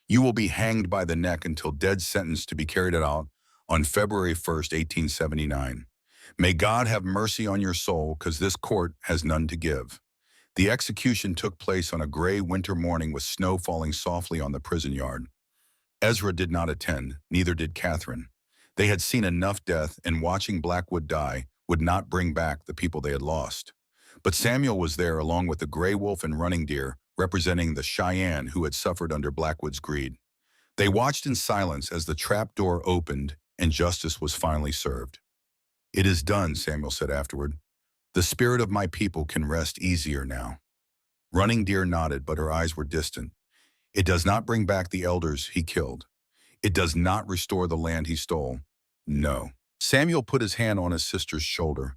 Speaker 1: You will be hanged by the neck until death sentence to be carried out on February 1st, 1879. May God have mercy on your soul, because this court has none to give. The execution took place on a gray winter morning with snow falling softly on the prison yard. Ezra did not attend, neither did Catherine. They had seen enough death, and watching Blackwood die would not bring back the people they had lost. But Samuel was there, along with the gray wolf and running deer, representing the Cheyenne who had suffered under Blackwood's greed. They watched in silence as the trap door opened and justice was finally served. It is done, Samuel said afterward. The spirit of my people can rest easier now. Running Deer nodded, but her eyes were distant. It does not bring back the elders he killed. It does not restore the land he stole. No. Samuel put his hand on his sister's shoulder.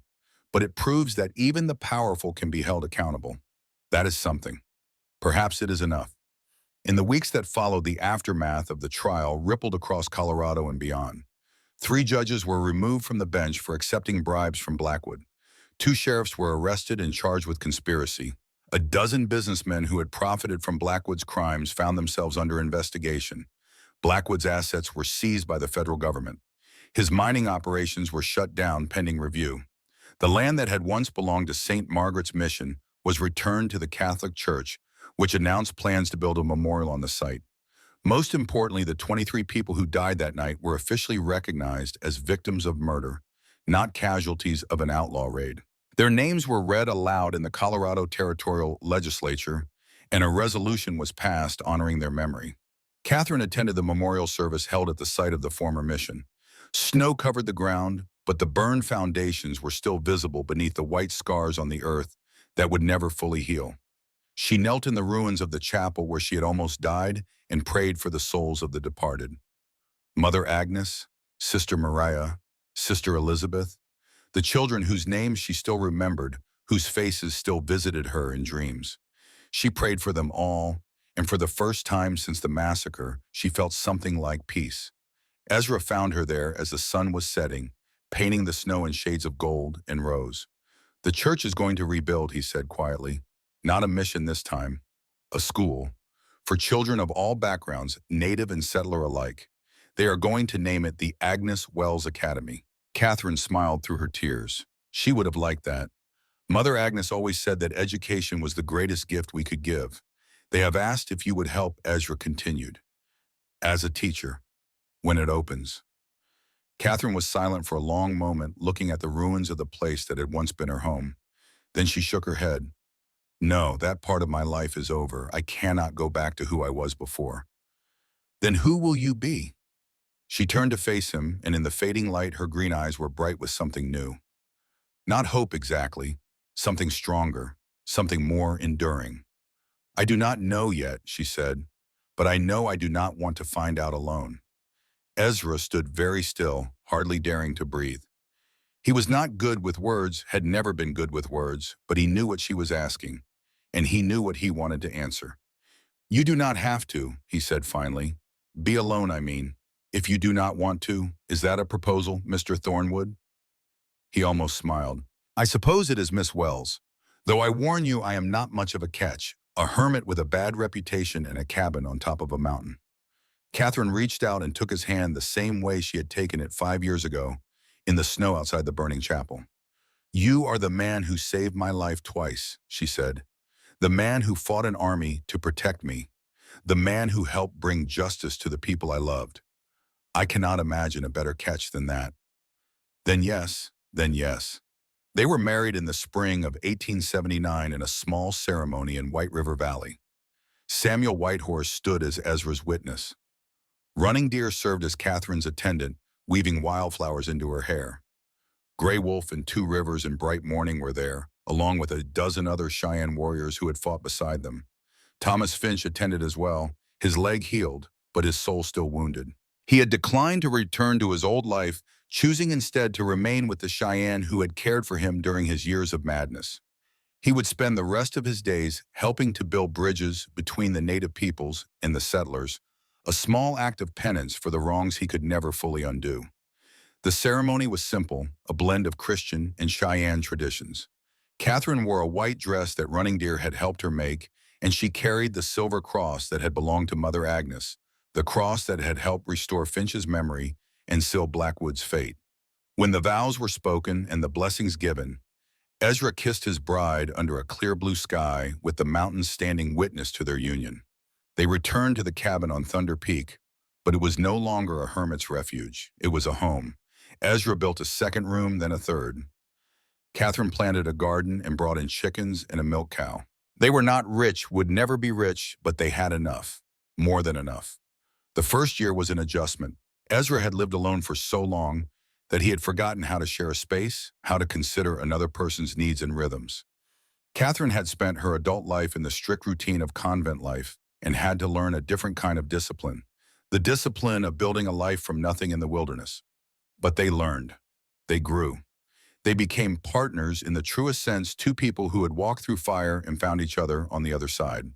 Speaker 1: But it proves that even the powerful can be held accountable. That is something. Perhaps it is enough. In the weeks that followed, the aftermath of the trial rippled across Colorado and beyond. 3 judges were removed from the bench for accepting bribes from Blackwood. 2 sheriffs were arrested and charged with conspiracy. A dozen businessmen who had profited from Blackwood's crimes found themselves under investigation. Blackwood's assets were seized by the federal government. His mining operations were shut down pending review. The land that had once belonged to St. Margaret's Mission was returned to the Catholic Church, which announced plans to build a memorial on the site. Most importantly, the 23 people who died that night were officially recognized as victims of murder, not casualties of an outlaw raid. Their names were read aloud in the Colorado Territorial Legislature, and a resolution was passed honoring their memory. Catherine attended the memorial service held at the site of the former mission. Snow covered the ground, but the burned foundations were still visible beneath the white scars on the earth that would never fully heal. She knelt in the ruins of the chapel where she had almost died and prayed for the souls of the departed. Mother Agnes, Sister Mariah, Sister Elizabeth, the children whose names she still remembered, whose faces still visited her in dreams. She prayed for them all, and for the first time since the massacre, she felt something like peace. Ezra found her there as the sun was setting, painting the snow in shades of gold and rose. "The church is going to rebuild," he said quietly. "Not a mission this time. A school. For children of all backgrounds, native and settler alike. They are going to name it the Agnes Wells Academy." Catherine smiled through her tears. She would have liked that. Mother Agnes always said that education was the greatest gift we could give. "They have asked if you would help," Ezra continued. "As a teacher, when it opens." Catherine was silent for a long moment, looking at the ruins of the place that had once been her home. Then she shook her head. "No, that part of my life is over. I cannot go back to who I was before." "Then who will you be?" She turned to face him, and in the fading light her green eyes were bright with something new. Not hope exactly, something stronger, something more enduring. "I do not know yet," she said, "but I know I do not want to find out alone." Ezra stood very still, hardly daring to breathe. He was not good with words, had never been good with words, but he knew what she was asking, and he knew what he wanted to answer. "You do not have to," he said finally. "Be alone, I mean. If you do not want to, is that a proposal, Mr. Thornwood?" He almost smiled. "I suppose it is, Miss Wells. Though I warn you I am not much of a catch, a hermit with a bad reputation and a cabin on top of a mountain." Catherine reached out and took his hand the same way she had taken it 5 years ago, in the snow outside the burning chapel. "You are the man who saved my life twice," she said. "The man who fought an army to protect me. The man who helped bring justice to the people I loved. I cannot imagine a better catch than that." Then yes, then yes. They were married in the spring of 1879 in a small ceremony in White River Valley. Samuel Whitehorse stood as Ezra's witness. Running Deer served as Catherine's attendant, weaving wildflowers into her hair. Gray Wolf and Two Rivers and Bright Morning were there, along with a dozen other Cheyenne warriors who had fought beside them. Thomas Finch attended as well, his leg healed, but his soul still wounded. He had declined to return to his old life, choosing instead to remain with the Cheyenne who had cared for him during his years of madness. He would spend the rest of his days helping to build bridges between the native peoples and the settlers, a small act of penance for the wrongs he could never fully undo. The ceremony was simple, a blend of Christian and Cheyenne traditions. Catherine wore a white dress that Running Deer had helped her make, and she carried the silver cross that had belonged to Mother Agnes, the cross that had helped restore Finch's memory and seal Blackwood's fate. When the vows were spoken and the blessings given, Ezra kissed his bride under a clear blue sky with the mountains standing witness to their union. They returned to the cabin on Thunder Peak, but it was no longer a hermit's refuge. It was a home. Ezra built a second room, then a third. Catherine planted a garden and brought in chickens and a milk cow. They were not rich, would never be rich, but they had enough. More than enough. The first year was an adjustment. Ezra had lived alone for so long that he had forgotten how to share a space, how to consider another person's needs and rhythms. Catherine had spent her adult life in the strict routine of convent life and had to learn a different kind of discipline, the discipline of building a life from nothing in the wilderness. But they learned. They grew. They became partners in the truest sense, two people who had walked through fire and found each other on the other side.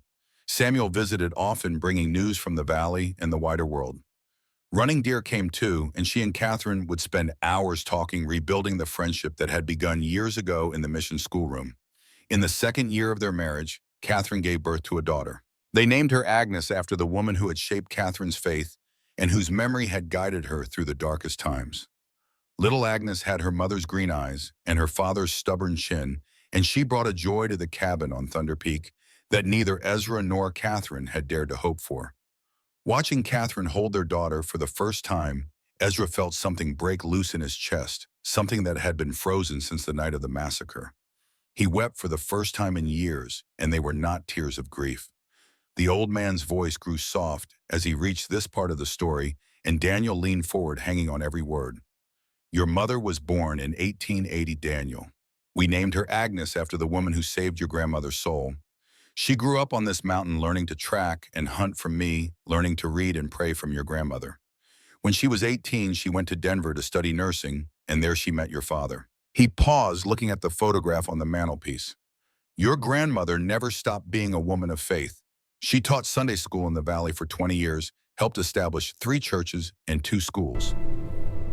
Speaker 1: Samuel visited often, bringing news from the valley and the wider world. Running Deer came too, and she and Catherine would spend hours talking, rebuilding the friendship that had begun years ago in the mission schoolroom. In the second year of their marriage, Catherine gave birth to a daughter. They named her Agnes after the woman who had shaped Catherine's faith and whose memory had guided her through the darkest times. Little Agnes had her mother's green eyes and her father's stubborn chin, and she brought a joy to the cabin on Thunder Peak that neither Ezra nor Catherine had dared to hope for. Watching Catherine hold their daughter for the first time, Ezra felt something break loose in his chest, something that had been frozen since the night of the massacre. He wept for the first time in years, and they were not tears of grief. The old man's voice grew soft as he reached this part of the story, and Daniel leaned forward, hanging on every word. Your mother was born in 1880, Daniel. We named her Agnes after the woman who saved your grandmother's soul. She grew up on this mountain learning to track and hunt from me, learning to read and pray from your grandmother. When she was 18, she went to Denver to study nursing, and there she met your father. He paused, looking at the photograph on the mantelpiece. Your grandmother never stopped being a woman of faith. She taught Sunday school in the valley for 20 years, helped establish 3 churches and 2 schools.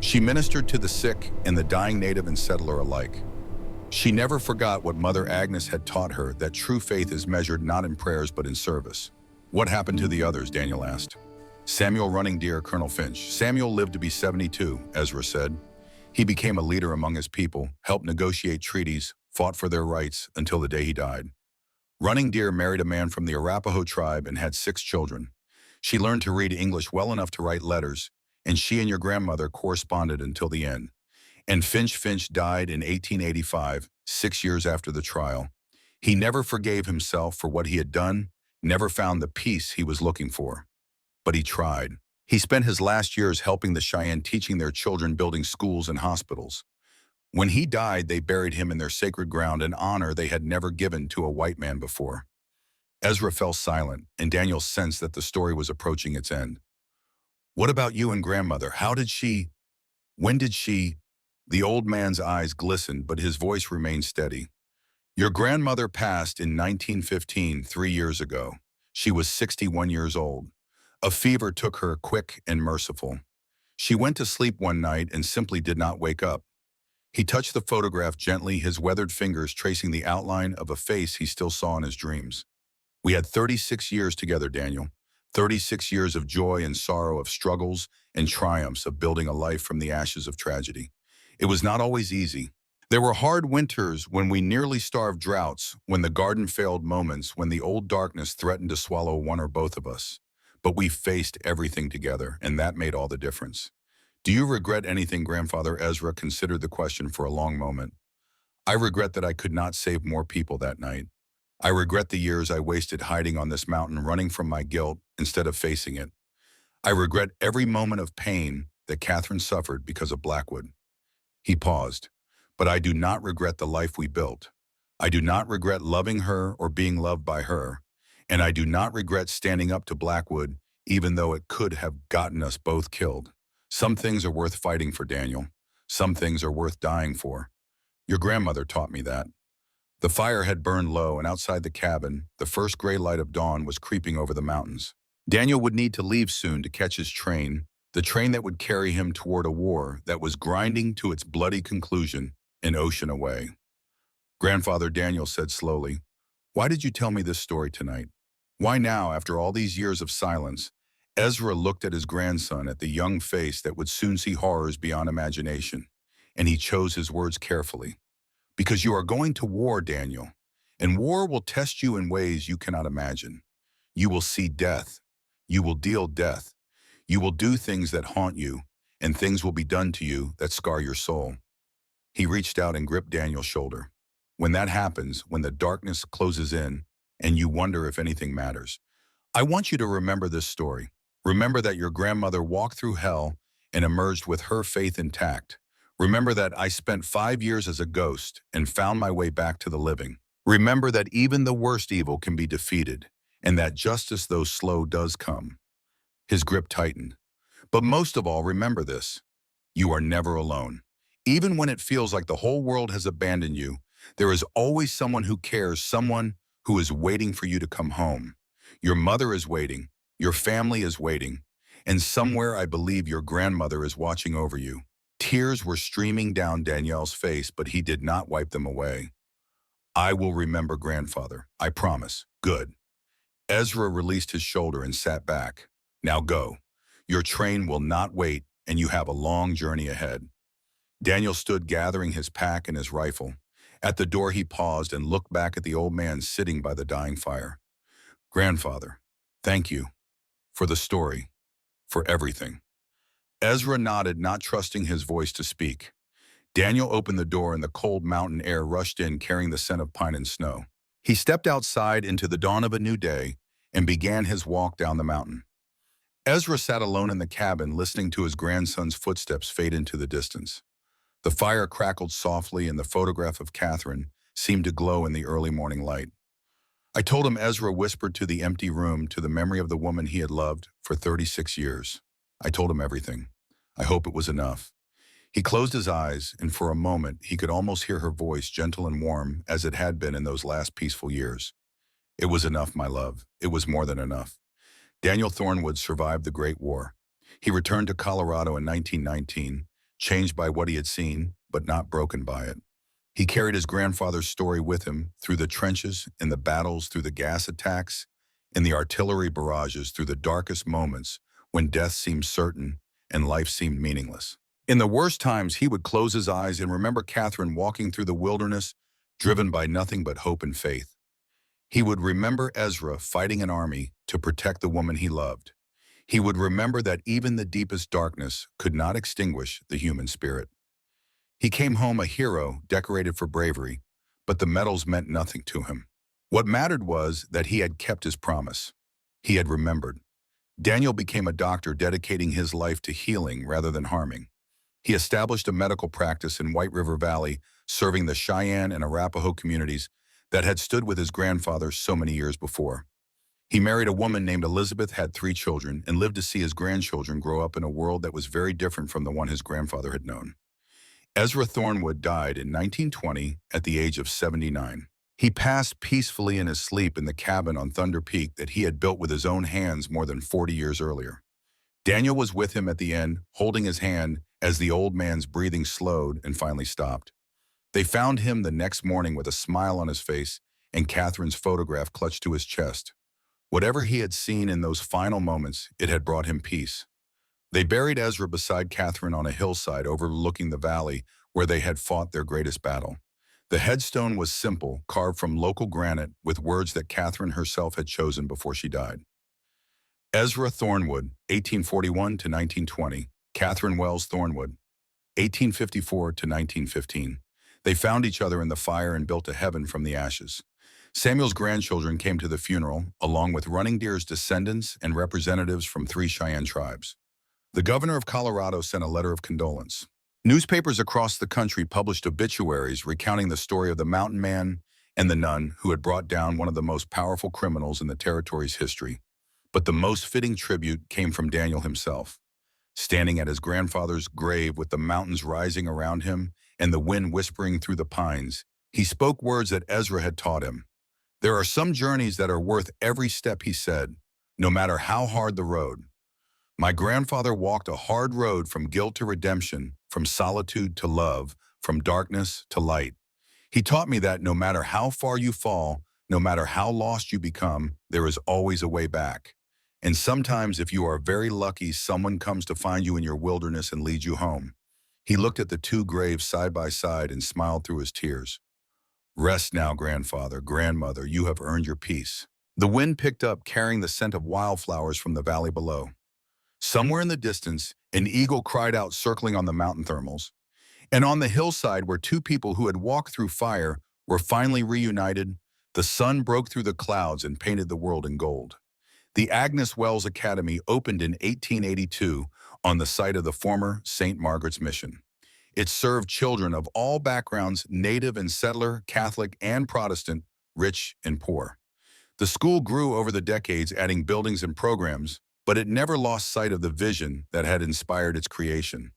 Speaker 1: She ministered to the sick and the dying native and settler alike. She never forgot what Mother Agnes had taught her, that true faith is measured not in prayers but in service. What happened to the others? Daniel asked. Samuel Running Deer, Colonel Finch. Samuel lived to be 72, Ezra said. He became a leader among his people, helped negotiate treaties, fought for their rights until the day he died. Running Deer married a man from the Arapaho tribe and had 6 children. She learned to read English well enough to write letters, and she and your grandmother corresponded until the end. And Finch died in 1885, 6 years after the trial. He never forgave himself for what he had done, never found the peace he was looking for. But he tried. He spent his last years helping the Cheyenne, teaching their children, building schools and hospitals. When he died, they buried him in their sacred ground, an honor they had never given to a white man before. Ezra fell silent, and Daniel sensed that the story was approaching its end. What about you and grandmother? When did she? The old man's eyes glistened, but his voice remained steady. Your grandmother passed in 1915, 3 years ago. She was 61 years old. A fever took her, quick and merciful. She went to sleep one night and simply did not wake up. He touched the photograph gently, his weathered fingers tracing the outline of a face he still saw in his dreams. We had 36 years together, Daniel. 36 years of joy and sorrow, of struggles and triumphs, of building a life from the ashes of tragedy. It was not always easy. There were hard winters when we nearly starved, droughts, when the garden failed, moments when the old darkness threatened to swallow one or both of us. But we faced everything together, and that made all the difference. Do you regret anything, Grandfather? Ezra considered the question for a long moment. I regret that I could not save more people that night. I regret the years I wasted hiding on this mountain, running from my guilt instead of facing it. I regret every moment of pain that Catherine suffered because of Blackwood. He paused. But I do not regret the life we built. I do not regret loving her or being loved by her. And I do not regret standing up to Blackwood, even though it could have gotten us both killed. Some things are worth fighting for, Daniel. Some things are worth dying for. Your grandmother taught me that. The fire had burned low, and outside the cabin, the first gray light of dawn was creeping over the mountains. Daniel would need to leave soon to catch his train, the train that would carry him toward a war that was grinding to its bloody conclusion an ocean away. Grandfather, Daniel said slowly, why did you tell me this story tonight? Why now, after all these years of silence? Ezra looked at his grandson, at the young face that would soon see horrors beyond imagination, and he chose his words carefully. Because you are going to war, Daniel, and war will test you in ways you cannot imagine. You will see death. You will deal death. You will do things that haunt you, and things will be done to you that scar your soul. He reached out and gripped Daniel's shoulder. When that happens, when the darkness closes in, and you wonder if anything matters, I want you to remember this story. Remember that your grandmother walked through hell and emerged with her faith intact. Remember that I spent 5 years as a ghost and found my way back to the living. Remember that even the worst evil can be defeated, and that justice, though slow, does come. His grip tightened. But most of all, remember this. You are never alone. Even when it feels like the whole world has abandoned you, there is always someone who cares, someone who is waiting for you to come home. Your mother is waiting. Your family is waiting. And somewhere, I believe, your grandmother is watching over you. Tears were streaming down Daniel's face, but he did not wipe them away. I will remember, Grandfather. I promise. Good. Ezra released his shoulder and sat back. Now go. Your train will not wait, and you have a long journey ahead. Daniel stood gathering his pack and his rifle. At the door, he paused and looked back at the old man sitting by the dying fire. Grandfather, thank you. For the story. For everything. Ezra nodded, not trusting his voice to speak. Daniel opened the door and the cold mountain air rushed in, carrying the scent of pine and snow. He stepped outside into the dawn of a new day and began his walk down the mountain. Ezra sat alone in the cabin, listening to his grandson's footsteps fade into the distance. The fire crackled softly and the photograph of Catherine seemed to glow in the early morning light. I told him, Ezra whispered to the empty room, to the memory of the woman he had loved for 36 years. I told him everything. I hope it was enough. He closed his eyes, and for a moment he could almost hear her voice, gentle and warm as it had been in those last peaceful years. It was enough, my love. It was more than enough. Daniel Thornwood survived the Great War. He returned to Colorado in 1919, changed by what he had seen, but not broken by it. He carried his grandfather's story with him through the trenches, in the battles, through the gas attacks, in the artillery barrages, through the darkest moments when death seemed certain and life seemed meaningless. In the worst times, he would close his eyes and remember Catherine walking through the wilderness, driven by nothing but hope and faith. He would remember Ezra fighting an army to protect the woman he loved. He would remember that even the deepest darkness could not extinguish the human spirit. He came home a hero, decorated for bravery, but the medals meant nothing to him. What mattered was that he had kept his promise. He had remembered. Daniel became a doctor, dedicating his life to healing rather than harming. He established a medical practice in White River Valley, serving the Cheyenne and Arapaho communities that had stood with his grandfather so many years before. He married a woman named Elizabeth, had 3 children, and lived to see his grandchildren grow up in a world that was very different from the one his grandfather had known. Ezra Thornwood died in 1920 at the age of 79. He passed peacefully in his sleep in the cabin on Thunder Peak that he had built with his own hands more than 40 years earlier. Daniel was with him at the end, holding his hand as the old man's breathing slowed and finally stopped. They found him the next morning with a smile on his face and Catherine's photograph clutched to his chest. Whatever he had seen in those final moments, it had brought him peace. They buried Ezra beside Catherine on a hillside overlooking the valley where they had fought their greatest battle. The headstone was simple, carved from local granite with words that Catherine herself had chosen before she died. Ezra Thornwood, 1841 to 1920. Catherine Wells Thornwood, 1854 to 1915. They found each other in the fire and built a heaven from the ashes. Samuel's grandchildren came to the funeral, along with Running Deer's descendants and representatives from 3 Cheyenne tribes. The governor of Colorado sent a letter of condolence. Newspapers across the country published obituaries recounting the story of the mountain man and the nun who had brought down one of the most powerful criminals in the territory's history. But the most fitting tribute came from Daniel himself. Standing at his grandfather's grave with the mountains rising around him and the wind whispering through the pines, he spoke words that Ezra had taught him. There are some journeys that are worth every step, he said, no matter how hard the road. My grandfather walked a hard road from guilt to redemption, from solitude to love, from darkness to light. He taught me that no matter how far you fall, no matter how lost you become, there is always a way back. And sometimes, if you are very lucky, someone comes to find you in your wilderness and leads you home. He looked at the 2 graves side by side and smiled through his tears. Rest now, grandfather, grandmother, you have earned your peace. The wind picked up, carrying the scent of wildflowers from the valley below. Somewhere in the distance, an eagle cried out, circling on the mountain thermals. And on the hillside, where 2 people who had walked through fire were finally reunited, the sun broke through the clouds and painted the world in gold. The Agnes Wells Academy opened in 1882 on the site of the former St. Margaret's Mission. It served children of all backgrounds, native and settler, Catholic and Protestant, rich and poor. The school grew over the decades, adding buildings and programs, but it never lost sight of the vision that had inspired its creation.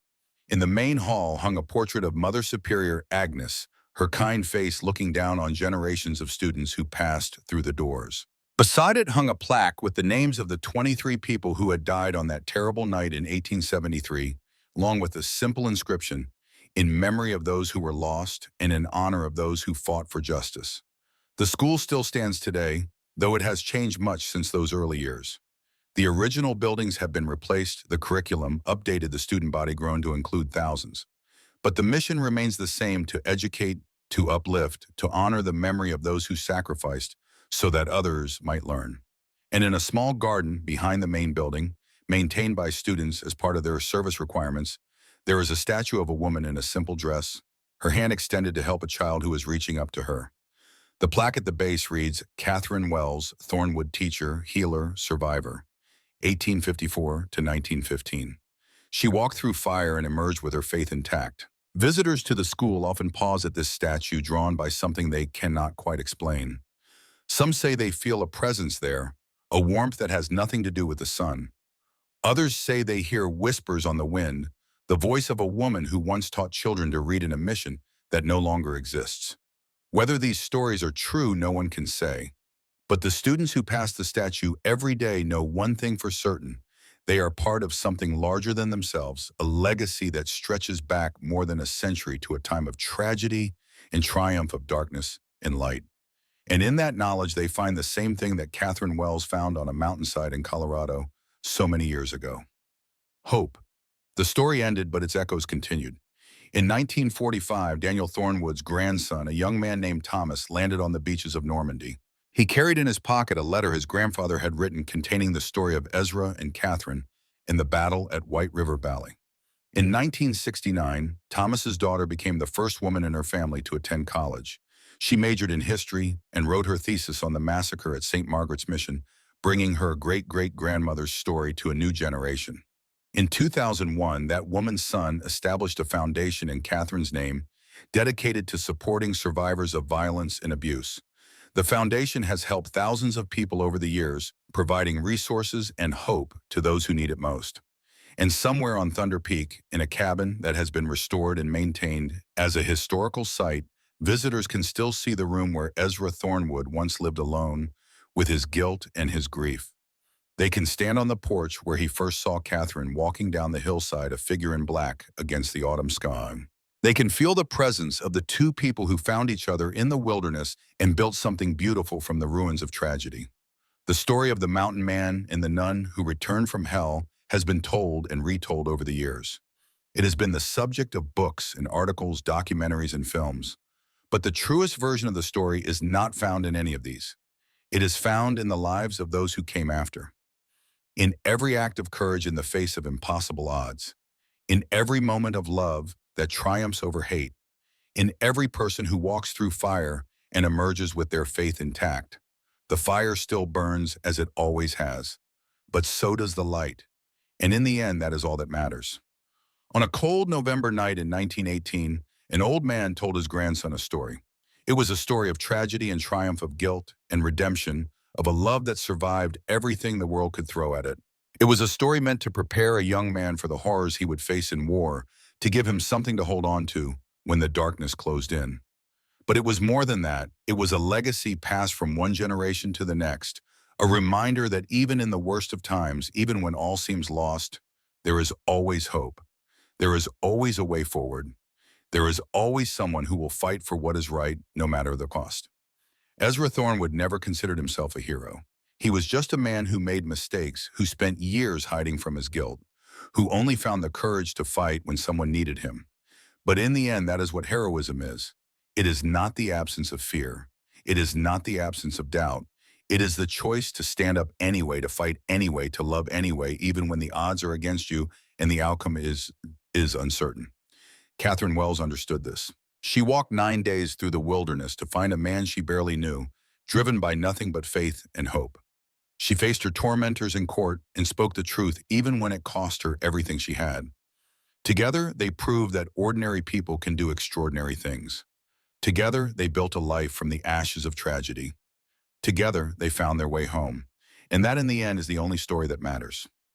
Speaker 1: In the main hall hung a portrait of Mother Superior Agnes, her kind face looking down on generations of students who passed through the doors. Beside it hung a plaque with the names of the 23 people who had died on that terrible night in 1873, along with a simple inscription, in memory of those who were lost and in honor of those who fought for justice. The school still stands today, though it has changed much since those early years. The original buildings have been replaced, the curriculum updated, the student body grown to include thousands. But the mission remains the same: to educate, to uplift, to honor the memory of those who sacrificed so that others might learn. And in a small garden behind the main building, maintained by students as part of their service requirements, there is a statue of a woman in a simple dress, her hand extended to help a child who is reaching up to her. The plaque at the base reads, Catherine Wells, Thornwood teacher, healer, survivor, 1854 to 1915. She walked through fire and emerged with her faith intact. Visitors to the school often pause at this statue drawn by something they cannot quite explain. Some say they feel a presence there, a warmth that has nothing to do with the sun. Others say they hear whispers on the wind, the voice of a woman who once taught children to read in a mission that no longer exists. Whether these stories are true, no one can say. But the students who pass the statue every day know one thing for certain. They are part of something larger than themselves, a legacy that stretches back more than a century to a time of tragedy and triumph of darkness and light. And in that knowledge, they find the same thing that Catherine Wells found on a mountainside in Colorado so many years ago. Hope. The story ended, but its echoes continued. In 1945, Daniel Thornwood's grandson, a young man named Thomas, landed on the beaches of Normandy. He carried in his pocket a letter his grandfather had written containing the story of Ezra and Catherine in the battle at White River Valley. In 1969, Thomas's daughter became the first woman in her family to attend college. She majored in history and wrote her thesis on the massacre at St. Margaret's Mission, bringing her great-great-grandmother's story to a new generation. In 2001, that woman's son established a foundation in Catherine's name, dedicated to supporting survivors of violence and abuse. The foundation has helped thousands of people over the years, providing resources and hope to those who need it most. And somewhere on Thunder Peak, in a cabin that has been restored and maintained as a historical site, visitors can still see the room where Ezra Thornwood once lived alone with his guilt and his grief. They can stand on the porch where he first saw Catherine walking down the hillside, a figure in black against the autumn sky. They can feel the presence of the two people who found each other in the wilderness and built something beautiful from the ruins of tragedy. The story of the mountain man and the nun who returned from hell has been told and retold over the years. It has been the subject of books and articles, documentaries, and films. But the truest version of the story is not found in any of these. It is found in the lives of those who came after. In every act of courage in the face of impossible odds. In every moment of love that triumphs over hate. In every person who walks through fire and emerges with their faith intact. The fire still burns as it always has. But so does the light. And in the end, that is all that matters. On a cold November night in 1918, an old man told his grandson a story. It was a story of tragedy and triumph, of guilt and redemption, of a love that survived everything the world could throw at it. It was a story meant to prepare a young man for the horrors he would face in war, to give him something to hold on to when the darkness closed in. But it was more than that. It was a legacy passed from one generation to the next, a reminder that even in the worst of times, even when all seems lost, there is always hope. There is always a way forward. There is always someone who will fight for what is right, no matter the cost. Ezra Thornwood never considered himself a hero. He was just a man who made mistakes, who spent years hiding from his guilt, who only found the courage to fight when someone needed him. But in the end, that is what heroism is. It is not the absence of fear. It is not the absence of doubt. It is the choice to stand up anyway, to fight anyway, to love anyway, even when the odds are against you and the outcome is uncertain. Catherine Wells understood this. She walked 9 days through the wilderness to find a man she barely knew, driven by nothing but faith and hope. She faced her tormentors in court and spoke the truth even when it cost her everything she had. Together, they proved that ordinary people can do extraordinary things. Together, they built a life from the ashes of tragedy. Together, they found their way home. And that, in the end, is the only story that matters.